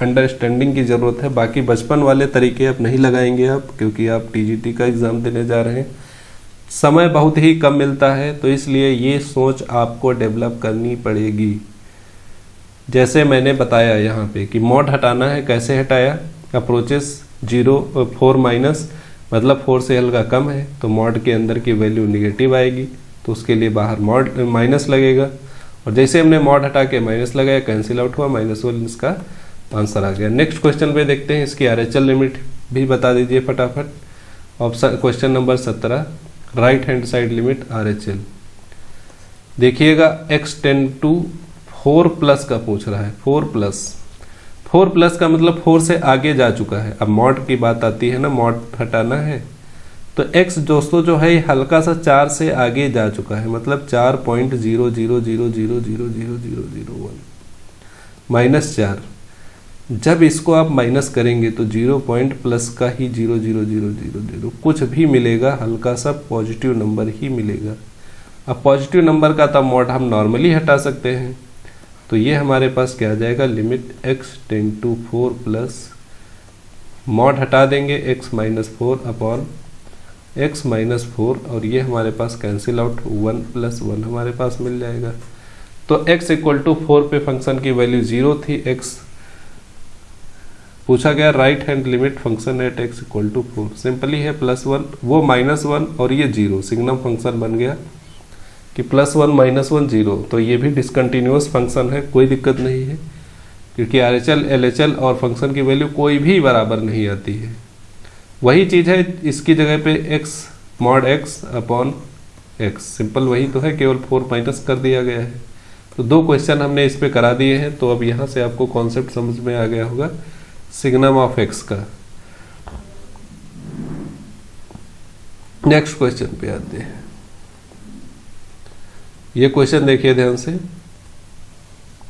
अंडरस्टैंडिंग की ज़रूरत है। बाकी बचपन वाले तरीके अब नहीं लगाएंगे आप, क्योंकि आप TGT का एग्ज़ाम देने जा रहे हैं, समय बहुत ही कम मिलता है, तो इसलिए ये सोच आपको डेवलप करनी पड़ेगी। जैसे मैंने बताया यहाँ पे कि मॉड हटाना है, कैसे हटाया, अप्रोचेस 4 माइनस मतलब 4 से हल्का कम है, तो मॉड के अंदर की वैल्यू निगेटिव आएगी, तो उसके लिए बाहर मॉड माइनस लगेगा, और जैसे हमने मॉड हटा के माइनस लगाया, कैंसिल आउट हुआ, -1 इसका आंसर आ गया। नेक्स्ट क्वेश्चन पे देखते हैं, इसकी RHL लिमिट भी बता दीजिए फटाफट। Option question number 17, right hand side limit RHL देखिएगा, x टेंड टू 4+ का पूछ रहा है, 4+ का मतलब 4 से आगे जा चुका है। अब मॉड की बात आती है ना, मॉड हटाना है तो x दोस्तों जो है हल्का सा 4 से आगे जा चुका है, मतलब 4.000000001 -4। जब इसको आप माइनस करेंगे तो 0 पॉइंट प्लस का ही 0.00000 कुछ भी मिलेगा, हल्का सा पॉजिटिव नंबर ही मिलेगा। अब पॉजिटिव नंबर का तब मॉड हम नॉर्मली हटा सकते हैं, तो ये हमारे पास क्या आ जाएगा, limit x tend to 4+, mod हटा देंगे x - 4 अपॉन x - 4, और ये हमारे पास कैंसिल आउट, 1 + 1 हमारे पास मिल जाएगा। तो x = 4 पे फंक्शन की वैल्यू 0 थी, x पूछा गया right hand limit function at x = 4, simply है +1 वो -1 और ये 0, सिग्नम फंक्शन बन गया कि +1 -1 0। तो ये भी डिसकंटिन्यूअस फंक्शन है, कोई दिक्कत नहीं है, क्योंकि RHL LHL और फंक्शन की वैल्यू कोई भी बराबर नहीं आती है। वही चीज़ है, इसकी जगह पे x mod x upon x, simple वही तो है, केवल 4 माइनस कर दिया गया है। तो 2 क्वेश्चन हमने इस पे करा दिए हैं, तो अब यहाँ से आपको कॉन्सेप्ट समझ में आ गया होगा सिग्नम ऑफ x का। नेक्स्ट क्वेश्चन पे आते हैं। ये क्वेश्चन देखिए ध्यान से,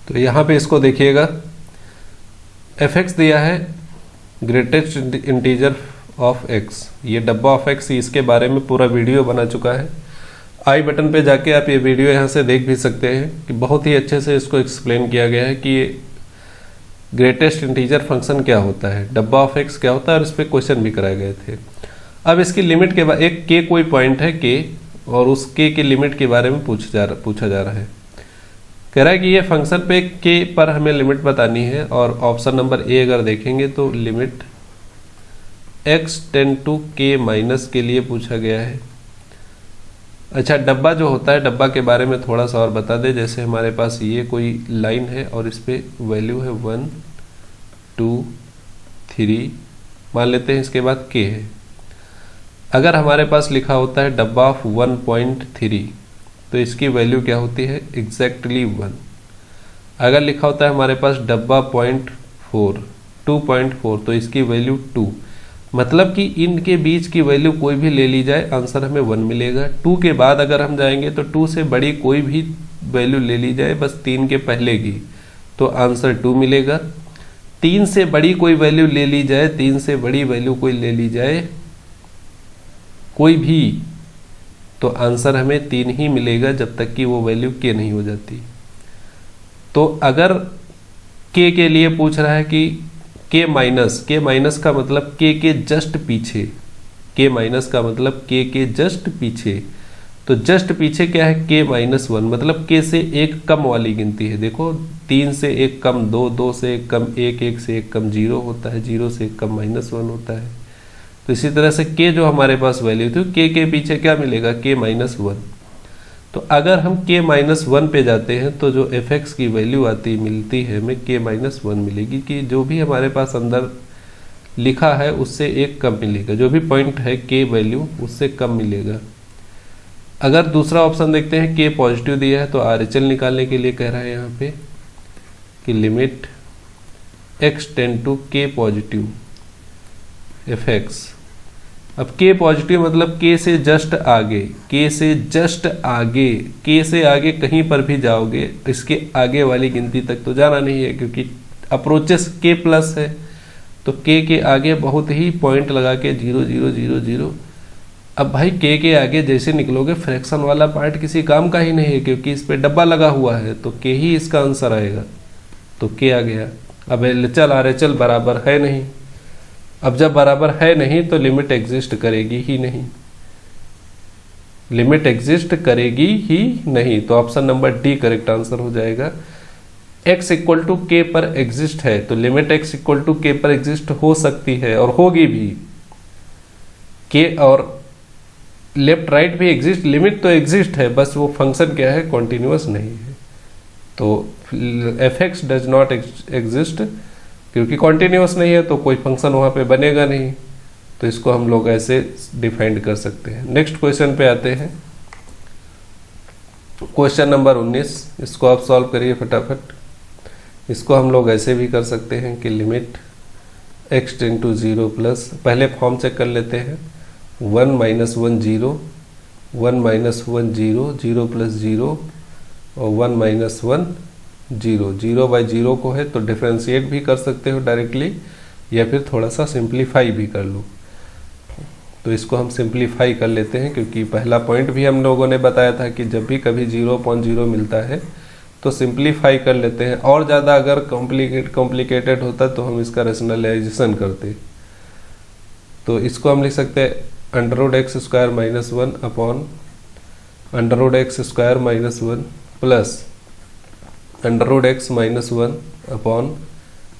तो यहाँ पे इसको देखिएगा, fx दिया है ग्रेटेस्ट इंटीजर ऑफ x, ये डब्बा ऑफ x, इसके बारे में पूरा वीडियो बना चुका है। आई बटन पे जाके आप ये वीडियो यहाँ से देख भी सकते हैं कि बहुत ही अच्छे से इसको एक्सप्लेन किया गया है कि ये ग्रेटेस्ट इंटीजर फंक्शन क्या होता है, डब्बा ऑफ x क्या होता है, और इस पर क्वेश्चन भी कराए गए थे। अब इसकी लिमिट के बाद एक k कोई पॉइंट है k, और उस k की लिमिट के बारे में पूछा जा रहा है। कह रहा है कि ये फंक्शन पे k पर हमें लिमिट बतानी है, और ऑप्शन नंबर ए अगर देखेंगे तो limit x tend to k minus के लिए पूछा गया है। अच्छा, डब्बा जो होता है, डब्बा के बारे में थोड़ा सा और बता दे। जैसे हमारे पास ये कोई लाइन है और इस पे वैल्यू है 1 2 3 मान लेते हैं, इसके बाद k है। अगर हमारे पास लिखा होता है डब्बा ऑफ 1.3 तो इसकी वैल्यू क्या होती है, एग्जैक्टली 1। अगर लिखा होता है हमारे पास डब्बा 0.4 2.4 तो इसकी वैल्यू 2। मतलब कि इनके बीच की वैल्यू कोई भी ले ली जाए, आंसर हमें 1 मिलेगा। 2 के बाद अगर हम जाएंगे तो 2 से बड़ी कोई भी वैल्यू ले ली जाए, बस 3 के पहले की, तो आंसर 2 मिलेगा। 3 से बड़ी कोई वैल्यू ले ली जाए, 3 से बड़ी वैल्यू कोई ले ली जाए कोई भी, तो आंसर हमें 3 ही मिलेगा जब तक कि वो वैल्यू k नहीं हो जाती। तो अगर k के लिए पूछ रहा है कि k माइनस का मतलब k के जस्ट पीछे, k माइनस का मतलब k के जस्ट पीछे, तो जस्ट पीछे क्या है, k माइनस 1, मतलब k से एक कम वाली गिनती है। देखो 3 से एक कम 2, 2 से एक कम 1, 1 से एक कम 0 होता है, 0 से एक कम -1 होता है। तो इसी तरह से k जो हमारे पास वैल्यू थी, k के पीछे क्या मिलेगा, k माइनस 1। तो अगर हम k माइनस 1 पे जाते हैं तो जो f(x) की वैल्यू मिलती है हमें k माइनस 1 मिलेगी, कि जो भी हमारे पास अंदर लिखा है उससे एक कम मिलेगा, जो भी पॉइंट है k वैल्यू उससे कम मिलेगा। अगर दूसरा ऑप्शन देखते हैं, k पॉजिटिव दिया है, तो RHL निकालने के लिए कह रहा है यहाँ पे कि limit x tend to k positive f(x). अब k पॉजिटिव मतलब k से जस्ट आगे, k से जस्ट आगे, k से आगे कहीं पर भी जाओगे, इसके आगे वाली गिनती तक तो जाना नहीं है, क्योंकि अप्रोचेस k प्लस है, तो k के आगे बहुत ही पॉइंट लगा के 0 0 0 0। अब भाई k के आगे जैसे निकलोगे, फ्रैक्शन वाला पार्ट किसी काम का ही नहीं है, क्योंकि इस पे डब्बा लगा हुआ है, तो k ही इसका आंसर आएगा। तो k आ गया। अब LHL RHL बराबर है नहीं, अब जब बराबर है नहीं तो लिमिट एग्जिस्ट करेगी ही नहीं, लिमिट एग्जिस्ट करेगी ही नहीं। तो option number D correct answer हो जाएगा। x इक्वल टू k पर एग्जिस्ट है, तो limit x equal to k पर एग्जिस्ट हो सकती है और होगी भी। k और लेफ्ट राइट भी एग्जिस्ट, लिमिट तो एग्जिस्ट है, बस वो फंक्शन क्या है, कॉन्टिन्यूअस नहीं है। तो f(x) डज नॉट एग्जिस्ट, क्योंकि कॉन्टिन्यूअस नहीं है तो कोई फंक्शन वहां पे बनेगा नहीं, तो इसको हम लोग ऐसे डिफाइंड कर सकते हैं। नेक्स्ट क्वेश्चन पे आते हैं, क्वेश्चन नंबर 19। इसको आप सॉल्व करिए फटाफट। इसको हम लोग ऐसे भी कर सकते हैं कि limit x tend to 0 plus, पहले फॉर्म चेक कर लेते हैं, 1 माइनस 1 0, 1 माइनस 1 0, 0 प्लस 0 और 1 माइनस 1 0। 0 बाई 0 को है तो डिफ्रेंशिएट भी कर सकते हो डायरेक्टली, या फिर थोड़ा सा सिंप्लीफाई भी कर लो। तो इसको हम सिंप्लीफाई कर लेते हैं, क्योंकि पहला पॉइंट भी हम लोगों ने बताया था कि जब भी कभी 0.0 मिलता है तो सिंप्लीफाई कर लेते हैं, और ज़्यादा अगर कॉम्प्लिकेटेड होता तो हम इसका रेशनलाइजेशन करते। तो इसको हम लिख सकते हैं √x² minus 1 upon √x² minus 1 plus √x minus 1 upon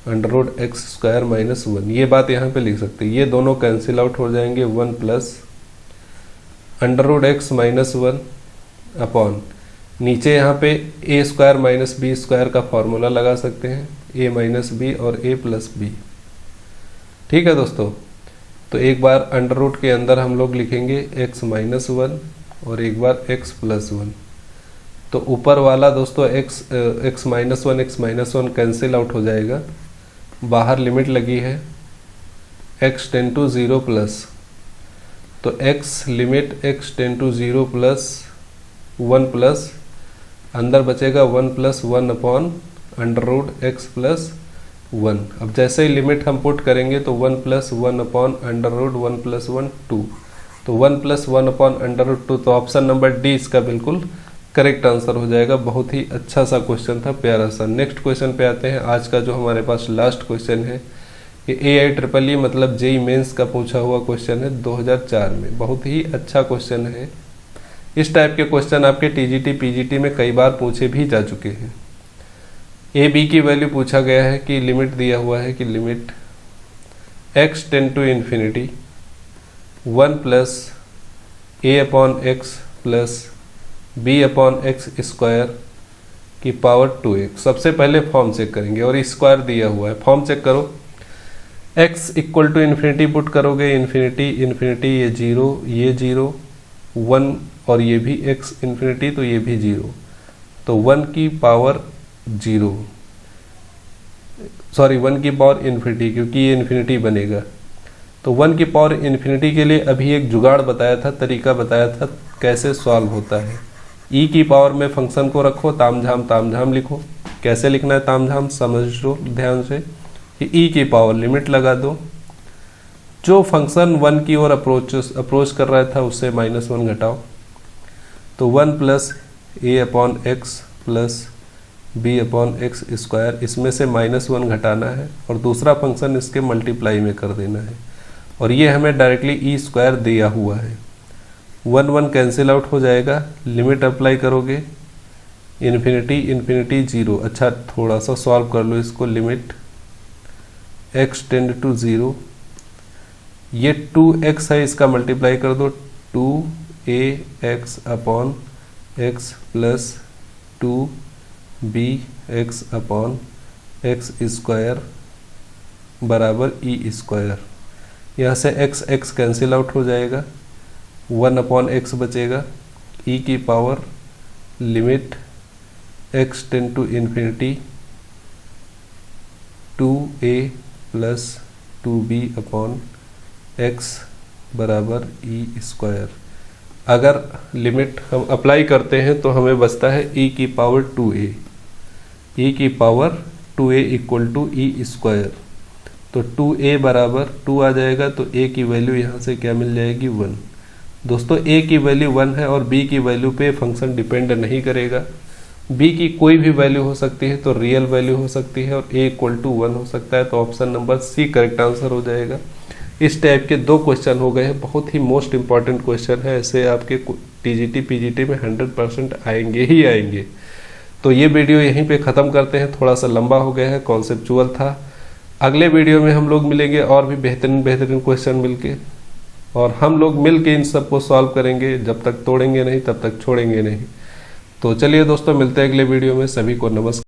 √x² minus 1। ये बात यहाँ पे लिख सकते हैं, ये दोनों कैंसिल आउट हो जाएंगे, 1 प्लस √x माइनस 1 अपॉन, नीचे यहाँ पे a² माइनस b² का फॉर्मूला लगा सकते हैं, a माइनस बी और a प्लस बी। ठीक है दोस्तों, तो एक बार अंडर रूट के अंदर हम लोग लिखेंगे x माइनस 1 और एक बार x प्लस 1। तो ऊपर वाला दोस्तों x माइनस 1 कैंसिल आउट हो जाएगा, बाहर लिमिट लगी है x टेंड टू 0 प्लस, तो x limit x tend to 0 plus 1 plus, अंदर बचेगा 1 plus 1 upon under root x plus 1। अब जैसे ही लिमिट हम पुट करेंगे तो 1 plus 1 upon under root 1 plus 1 2, तो 1 प्लस 1 अपॉन अंडर रूट 2। तो ऑप्शन नंबर डी इसका बिल्कुल करेक्ट आंसर हो जाएगा। बहुत ही अच्छा सा क्वेश्चन था, प्यारा सा। नेक्स्ट क्वेश्चन पे आते हैं। आज का जो हमारे पास लास्ट क्वेश्चन है, ये AIEEE मतलब JEE मेंस का पूछा हुआ क्वेश्चन है 2004 में। बहुत ही अच्छा क्वेश्चन है। इस टाइप के क्वेश्चन आपके TGT PGT में कई बार पूछे भी जा चुके हैं। ए बी की वैल्यू पूछा गया है कि लिमिट दिया हुआ है कि limit x tend to infinity 1 plus a upon x plus b upon x square की पावर 2x। सबसे पहले फॉर्म चेक करेंगे और स्क्वायर दिया हुआ है, फॉर्म चेक करो। x equal to infinity put करोगे, इन्फिनिटी इन्फिनिटी, ये 0 ये 0 1 और ये भी x इन्फिनिटी, तो ये भी 0, तो 1 की पावर 0, सॉरी 1 की पावर इन्फिनिटी, क्योंकि ये इन्फिनिटी बनेगा। तो 1 की पावर इन्फिनिटी के लिए अभी एक जुगाड़ बताया था, तरीका बताया था कैसे सॉल्व होता है। ई की पावर में फंक्शन को रखो, तामझाम लिखो। कैसे लिखना है तामझाम समझ लो ध्यान से। ई की पावर लिमिट लगा दो, जो फंक्शन 1 की ओर अप्रोच कर रहा था उससे -1 घटाओ, तो 1 plus a upon x plus b upon x square, इसमें से -1 घटाना है और दूसरा फंक्शन इसके मल्टीप्लाई में कर देना है। और ये हमें डायरेक्टली ई स्क्वायर दिया हुआ है। 1 कैंसिल आउट हो जाएगा, लिमिट अप्लाई करोगे इन्फिनिटी 0। अच्छा थोड़ा सा सॉल्व कर लो इसको, लिमिट x टेंड टू 0, ये 2x है, इसका मल्टीप्लाई कर दो 2ax upon x plus 2bx upon x square बराबर ई स्क्वायर। यहाँ से x कैंसिल आउट हो जाएगा, 1 अपॉन एक्स बचेगा। ई की power limit x tend to infinity 2a plus 2b upon x बराबर ई स्क्वायर। अगर लिमिट हम अप्लाई करते हैं तो हमें बचता है e की पावर 2a, e की power 2a equal to e square. तो 2a बराबर 2 आ जाएगा, तो a की वैल्यू यहाँ से क्या मिल जाएगी 1। दोस्तों a की वैल्यू 1 है और b की वैल्यू पे फंक्शन डिपेंड नहीं करेगा। b की कोई भी वैल्यू हो सकती है, तो रियल वैल्यू हो सकती है और a इक्वल टू 1 हो सकता है, तो option number C correct answer हो जाएगा। इस टाइप के 2 क्वेश्चन हो गए हैं, बहुत ही मोस्ट इंपॉर्टेंट क्वेश्चन है। ऐसे आपके टीजीटी पीजीटी में 100% आएंगे ही आएंगे। तो ये वीडियो यहीं पे ख़त्म करते हैं, थोड़ा सा लंबा हो गया है, कॉन्सेप्चुअल था। अगले वीडियो में हम लोग मिलेंगे और भी बेहतरीन क्वेश्चन मिलके, और हम लोग मिल के इन सबको सॉल्व करेंगे। जब तक तोड़ेंगे नहीं तब तक छोड़ेंगे नहीं। तो चलिए दोस्तों, मिलते हैं अगले वीडियो में। सभी को नमस्कार।